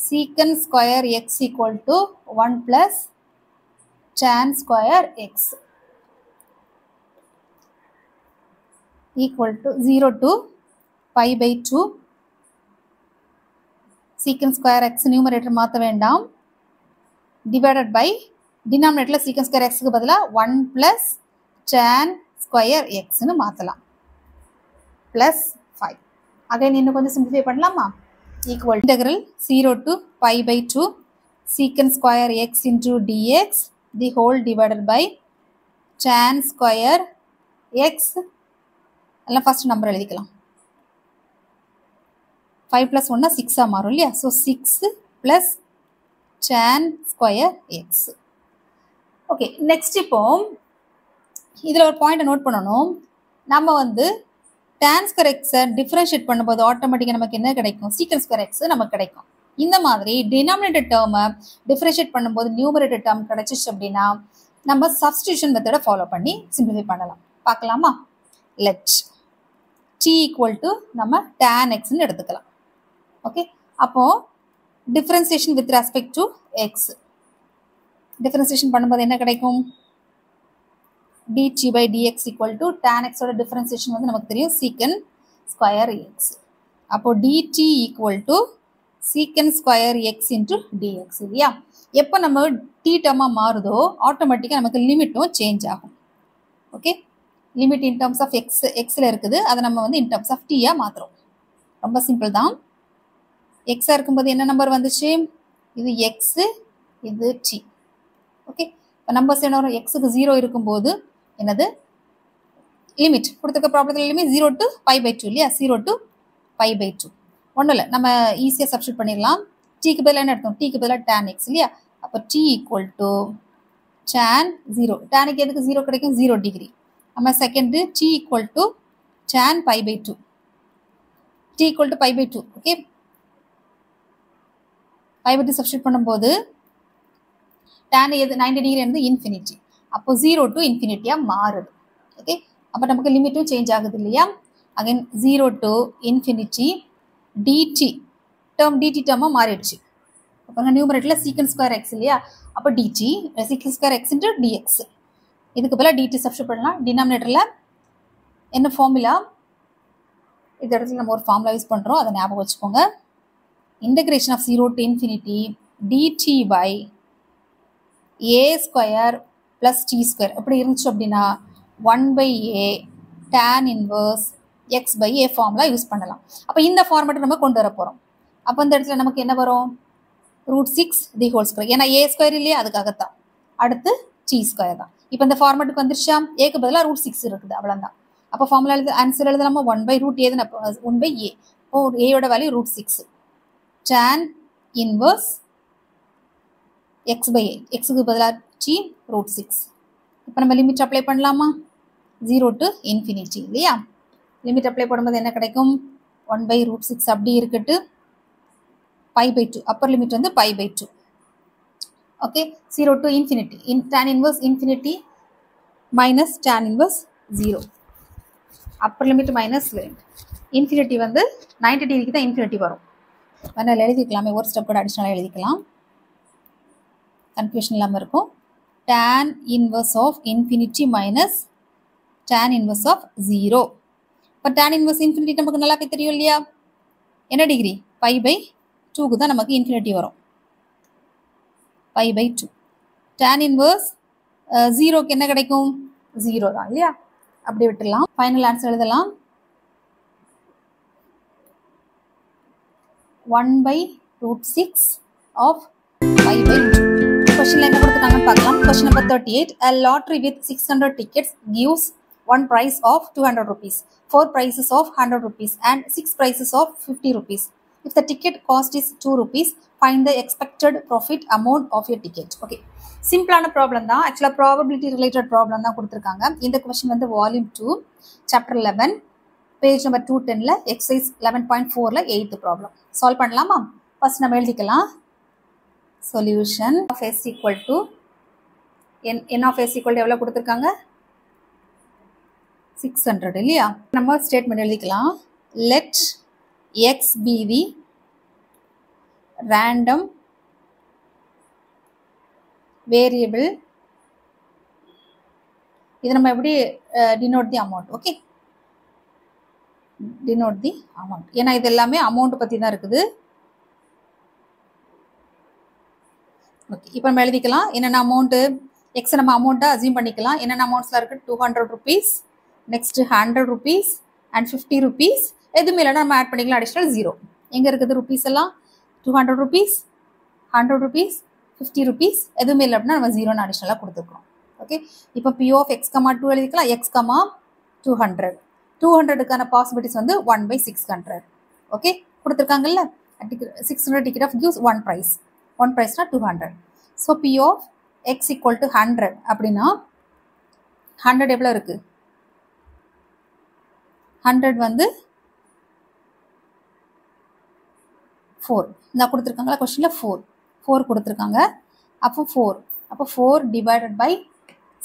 secant square x equal to 1 plus tan square x equal to 0 to pi by 2 secant square x numerator மாற்ற வேண்டாம், divided by denominator secant square x க்கு பதிலா 1 plus tan square x ன்னு மாற்றலாம், plus 5. again இன்னும் கொஞ்சம் simplify பண்ணலாமா? equal integral 0 to pi by 2 secant square x into dx the whole divided by tan square x எல்லாம் ஃபர்ஸ்ட் நம்பர் எழுதிக்கலாம். 5 plus 1 6 மாறும் இல்லையா. So 6 plus tan square x. Okay, next இப்போ இதில் ஒரு பாயிண்ட் நோட் பண்ணணும். நம்ம வந்து tan square x டிஃபரன்ஷியேட் பண்ணும்போது ஆட்டோமேட்டிக்காக நமக்கு என்ன கிடைக்கும்? secant square x நமக்கு கிடைக்கும். இந்த மாதிரி டினாமினேட்டர் டேர்மை டிஃபரன்ஷியேட் பண்ணும்போது நியூமரேட்டர் டேர்ம் கிடைச்சிச்சு அப்படின்னா நம்ம சப்ஸ்டியூஷன் மெத்தடை ஃபாலோ பண்ணி சிம்பிளிஃபை பண்ணலாம். பார்க்கலாமா? லெட் t ஈக்குவல் டு நம்ம tan xன்னு எடுத்துக்கலாம். ஓகே, அப்போது differentiation with respect to x differentiation பண்ணும்போது என்ன கிடைக்கும்? dt by dx equal to tan xோட டிஃபரன்சியேஷன் வந்து நமக்கு தெரியும் secant square x. அப்போது dt equal to secant square x into dx இல்லையா. எப்போ நம்ம t டேர்மாக மாறுதோ ஆட்டோமேட்டிக்காக நமக்கு லிமிட்டும் சேஞ்ச் ஆகும். Okay, limit in terms of எக்ஸில் இருக்குது, அதை நம்ம வந்து இன் டர்ம்ஸ் ஆஃப் டீயாக மாற்றுறோம். ரொம்ப சிம்பிள் தான். எக்ஸாக இருக்கும்போது என்ன நம்பர் வந்துச்சு? இது எக்ஸு, இது டி. ஓகே, இப்போ நம்பர்ஸ் என்ன வரும்? எக்ஸுக்கு 0 இருக்கும்போது என்னது லிமிட் கொடுத்துருக்க ப்ராப்ளத்தில் லிமிட் 0 to pi by 2 இல்லையா. 0 to pi by 2 ஒன்றும் இல்லை, நம்ம ஈஸியாக சப்ஸ்டியூட் பண்ணிடலாம். டீக்கு பதிலாக என்ன எடுத்தோம்? டீக்கு பதிலாக tan x இல்லையா. அப்போ t ஈக்குவல் டு tan 0. டேனுக்கு எதுக்கு 0 கிடைக்கும்? 0 டிகிரி. நம்ம second t equal to tan pi by 2. t equal to pi by 2. Okay, pi by 2 substitute பண்ணும்போது tan எது 90 டிகிரி இருந்து இன்ஃபினிட்டி. அப்போ 0 to இன்ஃபினிட்டியாக மாறுது. ஓகே, அப்போ நமக்கு லிமிட்டும் சேஞ்ச் ஆகுது இல்லையா. அகைன் 0 to இன்ஃபினிட்டி dt டேர்மாக மாறிடுச்சு. அப்போ நியூமரேட்டரில் secant square x இல்லையா. அப்போ dt secant square x into dx. இதுக்கு பதிலாக dt சப்ஸ்டியூட் பண்ணலாம். டினாமினேட்டரில் என்ன ஃபார்முலா? இந்த இடத்துல நம்ம ஒரு ஃபார்முலா யூஸ் பண்ணுறோம், அதை ஞாபகம் வச்சுக்கோங்க. Integration of 0 to infinity dt by a square plus T square எப்படி இருந்துச்சு அப்படின்னா 1 by a tan inverse x by a formula use பண்ணலாம். அப்போ இந்த ஃபார்மேட்டை நம்ம கொண்டு வர போகிறோம். அப்போ இந்த இடத்துல நமக்கு என்ன வரும்? √6 தி ஹோல் ஸ்கொயர். ஏன்னா a ஸ்கொயர் இல்லையா, அதுக்காகத்தான். அடுத்து டி ஸ்கொயர் தான். இப்போ இந்த ஃபார்மேட்டுக்கு வந்துருச்சா? ஏக்கு பதிலாக √6 இருக்குது, அவ்வளோதான். அப்போ ஃபார்முலா ஆன்சர் எழுதலாமா? 1 by √a தான். 1 by a. இப்போ ஏயோட value √6 tan inverse x by a. எக்ஸுக்கு பதிலாக டி √6. இப்போ நம்ம லிமிட் அப்ளை பண்ணலாமா? 0 to infinity இல்லையா. லிமிட் அப்ளை பண்ணும்போது என்ன கிடைக்கும்? 1 by √6 அப்படி இருக்கட்டு pi by 2. அப்பர் லிமிட் வந்து pi by 2. Okay, 0 to infinity. tan inverse infinity minus tan inverse 0. Upper limit minus limit. Infinity வந்து 90 டிகிரிக்கு தான் இன்ஃபினிட்டி வரும். வேணால் எழுதிக்கலாமே, ஒரு ஸ்டெப் கூட அடிஷ்னலாக எழுதிக்கலாம், கன்ஃபியூஷன் இல்லாமல் இருக்கும். tan inverse of infinity minus tan inverse of 0. இப்போ tan inverse infinity நமக்கு நல்லா தெரியும் இல்லையா. என்ன டிகிரி? pi by 2க்கு தான் நமக்கு இன்ஃபினிட்டி வரும். By by 2. tan இன்வர்ஸ் 0க்கு என்ன கிடைக்கும்? 0 தான் இல்லையா? அப்படி விட்டுடலாம். ஃபைனல் ஆன்சர் எழுதலாம். 1/√6 of pi by 2. கொஸ்டின்ல என்ன கொடுத்துருக்காங்கன்னு பார்க்கலாம். Question number 38. A lottery with 600 tickets gives one prize of 200 rupees, 4 prizes of 100 rupees and 6 prizes of 50 rupees. If the ticket cost is 2 rupees, find the expected profit amount of your ticket. Okay. சிம்பிளான problem தான். ஆக்சுவலாக probability related problem தான் கொடுத்துருக்காங்க. இந்த question வந்து volume 2 chapter 11 page number 210ல exercise 11.4ல 8th problem solve பண்ணலாமா? ஃபர்ஸ்ட் நம்ம எழுதிக்கலாம். Solution of s equal to n of s equal to எவ்வளோ கொடுத்துருக்காங்க? 600 இல்லையா? நம்ம ஸ்டேட்மெண்ட் எழுதிக்கலாம். let x be the random variable. இது நம்ம எப்படி denote the amount. Okay, denote the amount. ஏன்னா இது எல்லாமே அமௌண்ட் பற்றி தான் இருக்குது. ஓகே, இப்போ நம்ம எழுதிக்கலாம். என்னென்ன அமௌண்ட்டு எக்ஸை நம்ம அமௌண்ட்டாக அசியூம் பண்ணிக்கலாம். என்னென்ன அமௌண்ட்ஸில் இருக்குது? 200 rupees, next 100 rupees and 50 rupees. எதுவுமே இல்லைனா நம்ம ஆட் பண்ணிக்கலாம் அடிஷ்னல் 0. எங்கே இருக்குது ருபீஸ் எல்லாம்? 200 rupees, 100 rupees, 50 rupees. எதுவுமே இல்லை அப்படின்னா நம்ம 0ன்னு அடிஷ்னலாக கொடுத்துருக்கோம். ஓகே, இப்போ P of x, 2 எழுதிக்கலாம். x, 200. 200க்கான பாசிபிலிட்டிஸ் வந்து 1/600. ஓகே, கொடுத்துருக்காங்கல்ல. 600 ticket of gives one prize. One ப்ரைஸ்னா 200. So P of x equal to 100 அப்படின்னா 100 எவ்வளோ இருக்குது? 100 வந்து 4. இந்த கொடுத்துருக்காங்களா கொஸ்டினில் 4 கொடுத்துருக்காங்க. அப்போ 4 டிவைடட் பை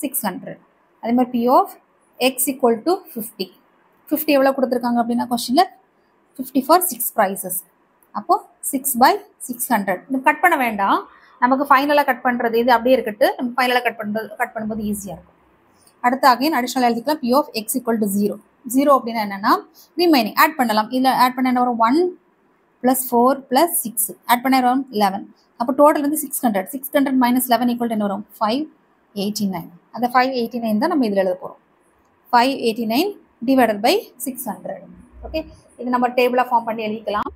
600. அதே மாதிரி P of x equal to 50. 50 எவ்வளோ கொடுத்துருக்காங்க அப்படின்னா கொஸ்டினில் 50 for 6 prizes. அப்போது 6/600. இது கட் பண்ண வேண்டாம், நமக்கு ஃபைனலாக கட் பண்ணுறது இது அப்படியே இருக்கட்டு. நம்ம ஃபைனலாக கட் பண்ணும்போது ஈஸியாக இருக்கும். அடுத்து அகைன் அடிஷ்னல் எழுதிக்கலாம். P of x equal to 0. 0 அப்படின்னா என்னென்னா ரிமைனிங் ஆட் பண்ணலாம். இதில் ஆட் பண்ண என்ன வரும்? 1 + 4 + 6 ஆட் பண்ண வரும் 11. அப்போ டோட்டல் வந்து 600. 600 - 11 = என்ன வரும்? 589. அந்த 589 தான் நம்ம இதில் எழுத போகிறோம். 589 டிவைடட் பை 600. ஓகே, இது நம்ம டேபிளாக ஃபார்ம் பண்ணி எழுதிக்கலாம்.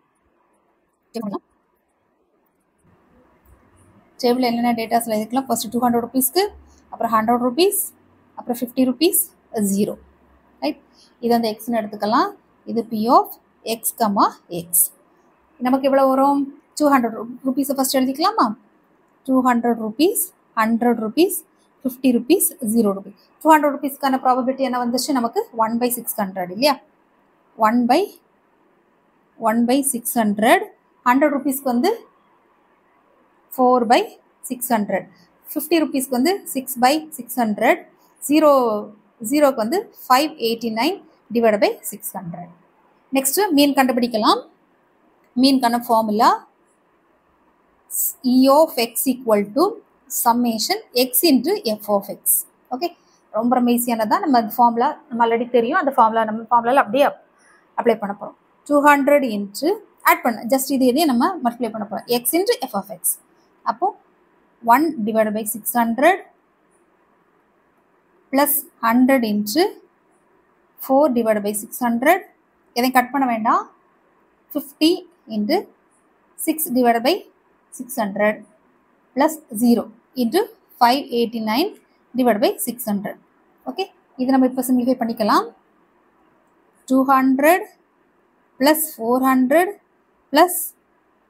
டேபிள் என்னென்ன டேட்டாஸில் எழுதிக்கலாம்? ஃபர்ஸ்ட் 200 rupeesக்கு, அப்புறம் 100 rupees, அப்புறம் 50 rupees, 0. ரைட், இது வந்து எக்ஸ்ன்னு எடுத்துக்கலாம். இது P of x, x. நமக்கு எவ்வளோ வரும்? 200 rupees ஃபர்ஸ்ட் எழுதிக்கலாமா? 200 rupees, 100 rupees, 50 rupees, 0 rupees. 200 rupeesக்கான ப்ராபபிலிட்டி என்ன வந்துச்சு நமக்கு? 1/600 இல்லையா? 1/600. 100 rupeesக்கு வந்து 4/600. 50 rupeesக்கு வந்து 6/600. 0க்கு வந்து 589 டிவைட் பை 600. நெக்ஸ்ட் மீன் கண்டுபிடிக்கலாம். மீன்கான formula E of x equal to summation x into f of x. Okay, ரொம்ப ஈஸியானதான். நம்ம ஃபார்முலா நம்ம ஆல்ரெடி தெரியும். அந்த ஃபார்முலாவில் அப்படியே அப்ளை பண்ண போகிறோம். 200 இன்ட்டு ஆட் பண்ண ஜஸ்ட் இதையே நம்ம மல்டிப்ளை பண்ண போகிறோம். x into f of x. அப்போது 1 divide by 600 plus 100 into 4 divide by 600. எதையும் கட் பண்ண வேண்டாம். 50 into 6 divide by 600 plus 0 into 589 divide by 600. Okay, இது நம்ம இப்போ சிம்பிளிஃபை பண்ணிக்கலாம். 200 plus 400 plus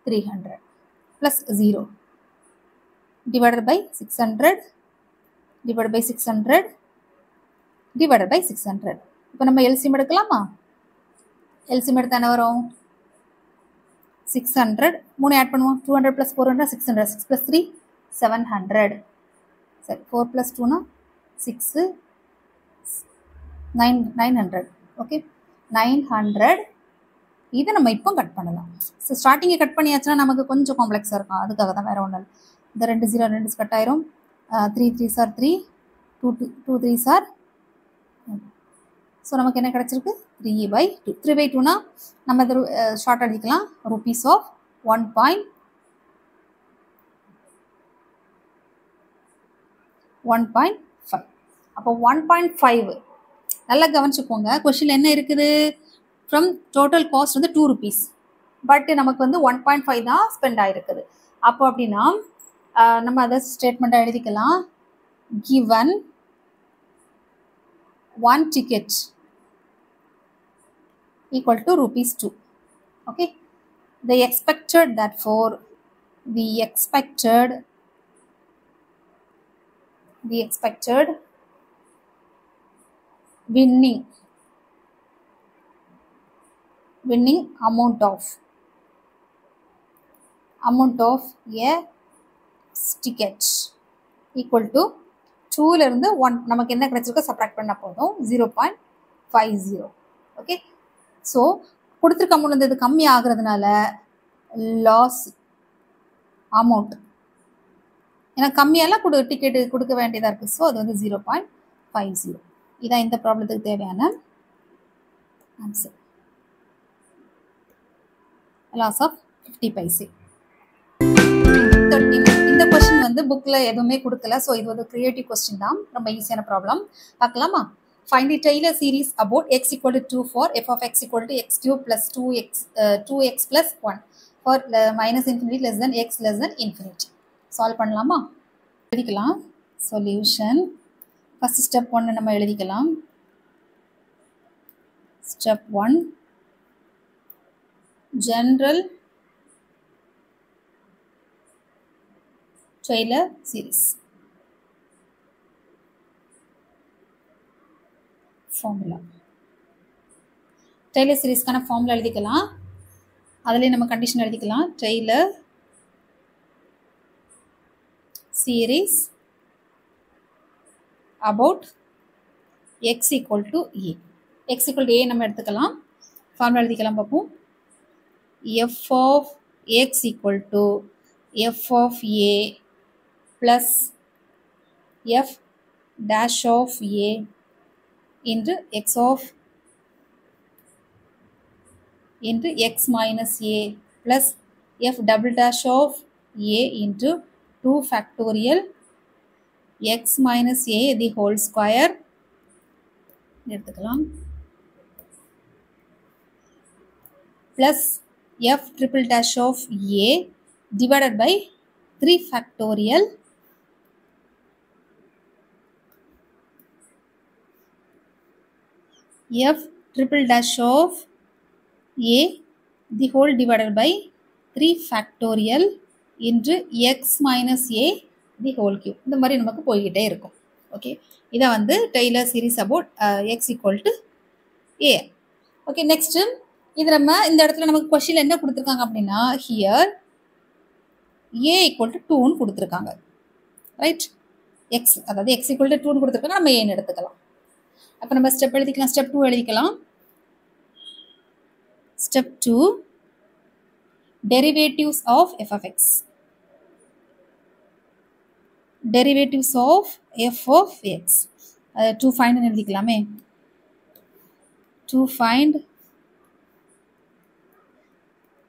300 plus 0 divided by 600 divided by 600 divided by 600. இப்போ நம்ம LCM எடுக்கலாமா? LCM எடுத்தா என்ன வரும்? 600. 3 ஆட் பண்ணுவோம். 200 plus 400 600. 6 plus 3 700. சரி, 4 plus 2 6 900. ஓகே, 900. இதை நம்ம இப்போ கட் பண்ணலாம். ஸோ ஸ்டார்டிங்கை கட் பண்ணியாச்சுன்னா நமக்கு கொஞ்சம் காம்ப்ளெக்ஸாக இருக்கும். அதுக்காக தான், வேறு ஒன்றும் இல்லை. இந்த 2 0 2 கட் ஆயிரும். 3 3s are 3, 2 3s are. So நமக்கு என்ன கிடச்சிருக்கு? 3/2. 3/2னா நம்ம இது ஷார்ட் அடிக்கலாம். rupees of 1.5. அப்போ 1.5 நல்லா கவனிச்சுக்கோங்க. கொஸ்டின் என்ன இருக்குது? ஃப்ரம் டோட்டல் காஸ்ட் வந்து 2 rupees, பட் நமக்கு வந்து 1.5 தான் ஸ்பெண்ட் ஆகிருக்குது. அப்போ அப்படின்னா நம்ம அதை ஸ்டேட்மெண்ட்டாக எழுதிக்கலாம். given 1 ticket equal to rupees 2. Okay, the expected, therefore the expected winning amount of a ticket equal to 2ல இருந்து 1 நமக்கு என்ன கிடைச்சிருக்கோ சப்ராக்ட் பண்ண போதும் 0.50. ஓகே, ஸோ கொடுத்துருக்க அமௌண்ட் வந்து இது கம்மி ஆகுறதுனால லாஸ் அமௌண்ட், ஏன்னா கம்மியெல்லாம் டிக்கெட்டு கொடுக்க வேண்டியதாக இருக்குது. ஸோ அது வந்து 0.50. இதான் இந்த ப்ராப்ளத்துக்கு தேவையான ஆன்சர். Loss of 50 paise. இந்த கொஸ்டின் வந்து புக்கில் எதுவுமே கொடுக்கல. ஸோ இது வந்து கிரியேட்டிவ் கொஸ்டின் தான், ரொம்ப ஈஸியான ப்ராப்ளம். பார்க்கலாமா? Find the Taylor series about x equal to 2 for f of x equal to x cube plus 2x plus 1 for minus infinity less than x less than infinity. Solve பண்ணலாமா? எழுதிக்கலாம். Solution first step 1 நம்ம எழுதிக்கலாம். Step 1 general Taylor series formula. Taylor series கான formula எழுதிக்கலாம். அதிலே நம்ம condition எழுதிக்கலாம். Taylor series about x equal to a. x equal to a நம்ம எடுத்துக்கலாம். formula எழுதிக்கலாம் பார்ப்போம். f of x equal to f of a plus f dash of a into x minus a plus f double dash of a into 2 factorial x minus a the whole square எடுத்துக்கலாம் plus f triple dash of a divided by 3 factorial f triple dash of a the whole divided by 3 factorial into x minus a the whole cube. இந்த மாதிரி நமக்கு போய்கிட்டே இருக்கும். Okay, இதை வந்து Taylor series about x equal to a. Okay, next இது நம்ம இந்த இடத்துல நமக்கு கொஸ்டின் என்ன கொடுத்துருக்காங்க அப்படின்னா ஹியர் a equal to 2ன்னு கொடுத்துருக்காங்க. ரைட், எக்ஸ் அதாவது x equal to 2ன்னு கொடுத்துருக்காங்க, நம்ம ஏன்னு எடுத்துக்கலாம். அப்போ நம்ம ஸ்டெப் எழுதிக்கலாம். ஸ்டெப் 2 எழுதிக்கலாம். Step 2 derivatives of f of x. Derivatives of f of x. To find ன்னு எழுதிக்கலாமே. To find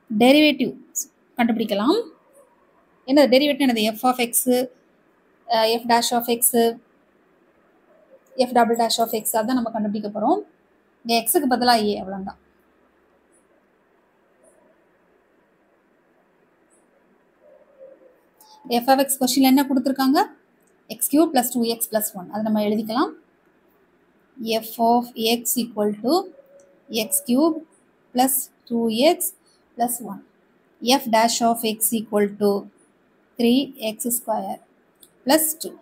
derivatives கண்டுபிடிக்கலாம். என்ன டெரிவேட்டிவ் என்னது? f of x, f dash of x, f double dash of x அதான் நம்ம கண்டுபிடிக்க போகிறோம். இங்கே எக்ஸுக்கு பதிலாக a அவ்வளோதான். f of x கொஸ்டினில் என்ன கொடுத்துருக்காங்க? x cube plus 2x plus 1. அதை நம்ம எழுதிக்கலாம். f of x equal to x cube plus 2x plus 1. f dash of x equal to 3x square plus 2.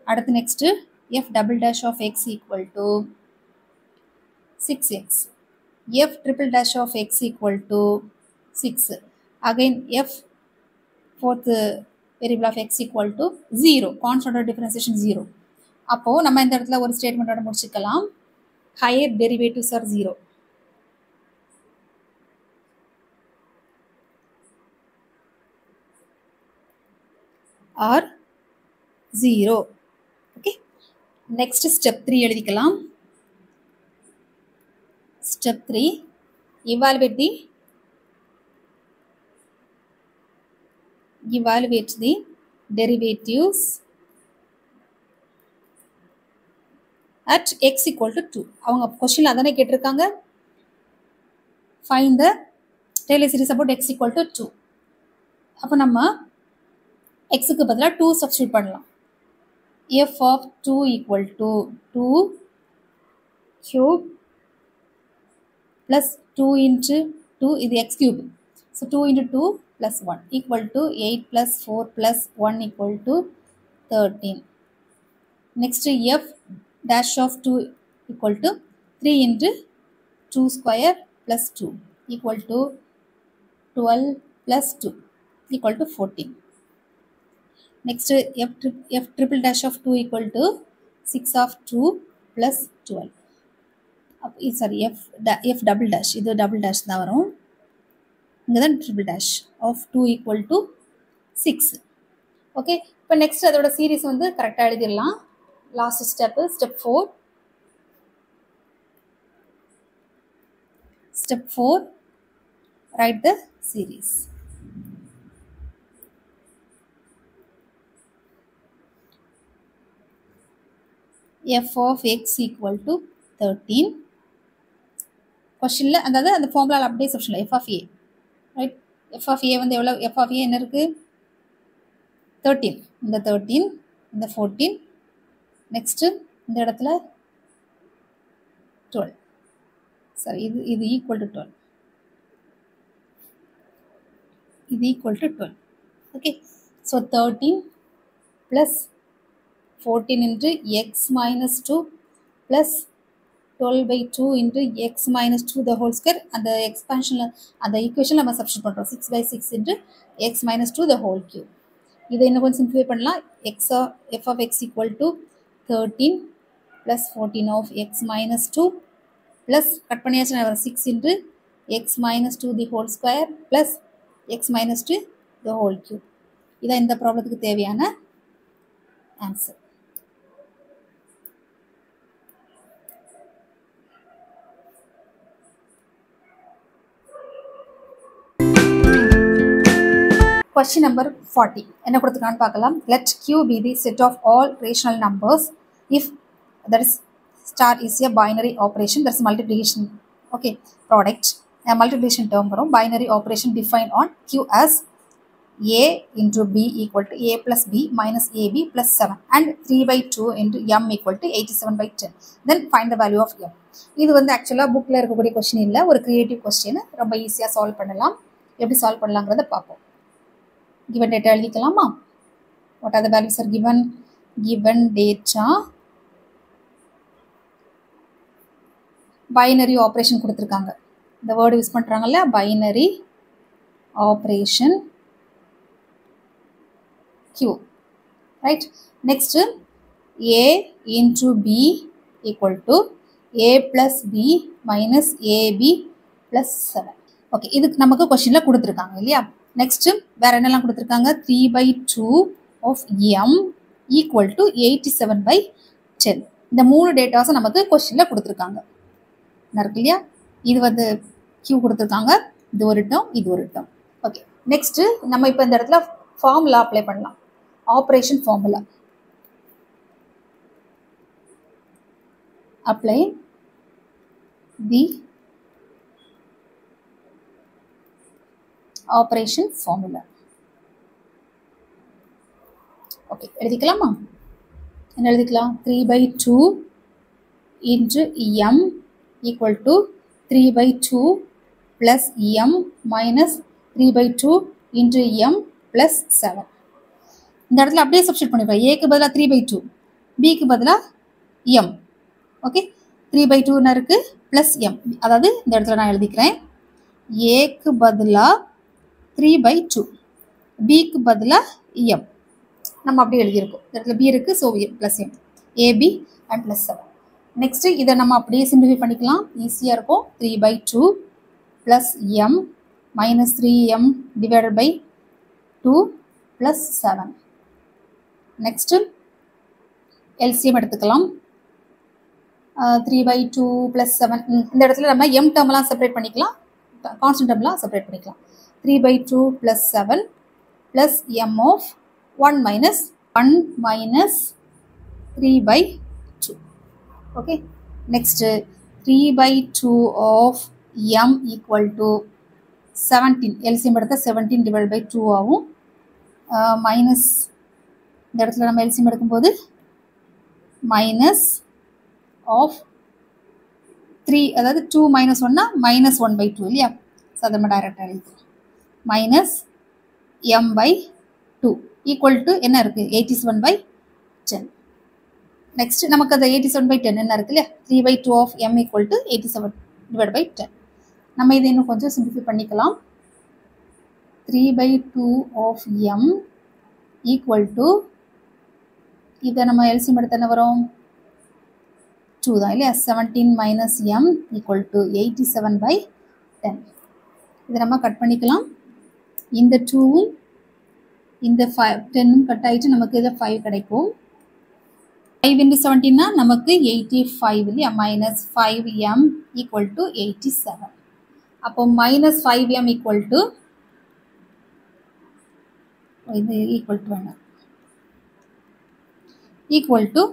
அடுத்து next f double dash of x equal to 6x. f triple dash of x equal to 6. Again f fourth variable of x equal to 0. Constant of differentiation 0. அப்போ நம்ம இந்த இடத்துல ஒரு ஸ்டேட்மெண்டோட முடிச்சுக்கலாம். higher derivatives are 0. are 0. Okay, next step 3 எழுதிக்கலாம். step 3 evaluate the evaluate the derivatives at x equal to 2. அவங்க question அதானே கேட்டிருக்காங்க. Find the Taylor series about x equal to 2. அப்போ நம்ம x க்கு பதிலா 2 substitute பண்ணலாம். f of 2 equal to 2 cube plus 2 into 2 is x cube. So 2 into 2 plus 1 equal to 8 plus 4 plus 1 equal to 13. Next f dash of 2 equal to 3 into 2 square plus 2 equal to 12 plus 2 equal to 14. Next f triple dash of 2 equal to 6 of 2 plus 12. Sorry, f double dash, இது double dash தான் வரும். இங்க தான் triple dash of 2 equal to 6. Okay, இப்போ next அதோட series வந்து கரெக்டாக எழுதிடலாம். Last step, step 4. Step 4, write the series. f of x equal to 13. Questionல அதாவது அந்த ஃபார்முலால அப்படியே substitute f of a, right? f of a வந்து எவ்வளவு? f of a என்ன இருக்கு? 13. இந்த 13, இந்த 14, நெக்ஸ்ட் இந்த இடத்துல 12. சரி, இது ஈக்குவல் டு 12. இது equal to 12. Okay, so 13 plus 14 into x minus 2 plus 12 by 2 into x minus 2 the whole square. அந்த எக்ஸ்பான்ஷனில் அந்த ஈக்குவேஷன் நம்ம சப்ஸ்டிட்யூட் பண்ணுறோம். 6 by 6 into x minus 2 the whole cube. இதை இன்னும் கொஞ்சம் சிம்பிளிஃபை பண்ணலாம். f of x equal to 13 plus 14 of x minus 2 plus cut பண்ணியாச்சுன்னா 6 into x minus 2 the whole square plus x minus 2 the whole cube. இதான் இந்த ப்ராப்ளத்துக்கு தேவையான answer. Question number 40. என்ன கொடுத்துருக்கான்னு பார்க்கலாம். Let Q be the set of all rational numbers if that is star is a binary operation, that is multiplication, okay, product. A multiplication term வரும். Binary operation defined on Q as a into b equal to a plus b minus ab plus 7 and 3 by 2 into m equal to 87 by 10. Then find the value of m. இது வந்து ஆக்சுவலாக புக்கில் இருக்கக்கூடிய question இல்லை, ஒரு creative question. ரொம்ப ஈஸியாக solve பண்ணலாம். எப்படி சால்வ் பண்ணலாங்கிறத பார்ப்போம். given data எழுதிக்கலாமா? what are the values are given? given data binary operation கொடுத்துருக்காங்க. இந்த வேர்டு யூஸ் பண்ணுறாங்கல்ல, binary operation q, right? next a into b equal to a plus b minus ab plus 7. Okay, இதுக்கு நமக்கு கொஸ்டினில் கொடுத்துருக்காங்க இல்லையா? Next வேற என்னெல்லாம் கொடுத்துருக்காங்க? 3 by 2 of m equal to 87 by 10. இந்த 3 டேட்டாஸும் நமக்கு கொஸ்டினில் கொடுத்துருக்காங்க. இருக்கு இல்லையா? இது வந்து q கொடுத்துருக்காங்க, இது ஒரு டேர்ம், இது ஒரு டேர்ம். ஓகே, நெக்ஸ்ட் நம்ம இப்போ இந்த இடத்துல ஃபார்முலா அப்ளை பண்ணலாம். Operation formula apply the operation formula. Okay, எழுதிக்கலாமா? என்ன எழுதிக்கலாம்? 3 by 2 into m equal to 3 by 2 plus m minus 3 by 2 into m plus 7. இந்த இடத்துல அப்படியே சப்ஸ்டிட்யூட் பண்ணிக்கலாம். a க்கு பதிலாக 3 by 2, b க்கு பதிலாக m. ஓகே, 3 by 2 இருக்கு plus m. அதாவது இந்த இடத்துல நான் எழுதிக்கிறேன், a க்கு பதிலாக 3 by 2, b க்கு பதிலாக m. நம்ம அப்படியே எழுதியிருக்கோம். இந்த இடத்துல b இருக்கு, so plus m, ab and plus 7. Next இதை நம்ம அப்படியே சிம்பிளிஃபை பண்ணிக்கலாம், ஈஸியாக இருக்கும். 3 by 2 plus m minus 3m divided by 2 plus 7. Next LCM எடுத்துக்கலாம். 3 by 2 plus 7. இந்த இடத்துல நம்ம m டேர்ம்லாம் செப்பரேட் பண்ணிக்கலாம், கான்ஸ்டன்ட் டேர்ம்லாம் செப்பரேட் பண்ணிக்கலாம். 3 by 2 plus 7 plus m of 1 minus 3/2. Okay, next 3/2 of m equal to 17. LCM எடுத்தா 17 divided by 2 ஆகும். Minus இந்த இடத்துல நம்ம LCM எடுக்கும்போது minus of 3, அதாவது 2 minus 1 minus 1/2 இல்லையா? ஸோ அதை நம்ம டைரக்டாக எழுதிக்கலாம். minus m/2 equal to என்ன இருக்குது? 87/10. நெக்ஸ்ட் நமக்கு அந்த 87/10 என்ன இருக்கு இல்லையா? 3/2 of m equal to 87 divided by 10. நம்ம இதை இன்னும் கொஞ்சம் சிம்பிளிஃபை பண்ணிக்கலாம். 3/2 of m equal to, இதை நம்ம LCM எடுத்து என்ன வரும்? 2 தான் இல்லையா? 17 minus m equal to 87/10. இதை நம்ம கட் பண்ணிக்கலாம். இந்த 2வும் இந்த 10ம் கட் ஆகிட்டு நமக்கு இதை 5 கிடைக்கும். 5 into 17 நமக்கு 85 இல்லையா? minus 5m equal to 87. அப்போ minus 5m equal to, இது equal to என்ன? equal to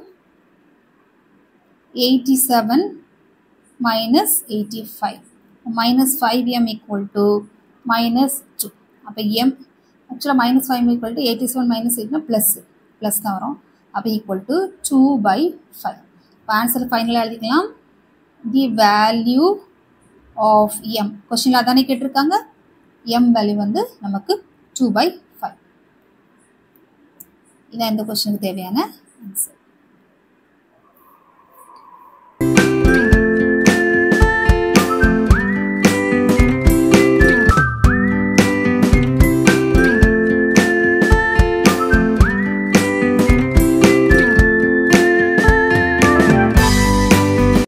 87 minus 85. minus 5m equal to minus 2. அப்போ m ஆக்சுவலாக minus 5m equal to 87 minus 8 plus தான் வரும். அப்போ equal to 2/5. இப்போ ஆன்சர் ஃபைனலாக எழுதிக்கலாம். தி வேல்யூ ஆஃப் m, கொஸ்டினில் அதானே கேட்டிருக்காங்க. m வேல்யூ வந்து நமக்கு 2/5. இதான் இந்த கொஸ்டினுக்கு தேவையான ஆன்சர்.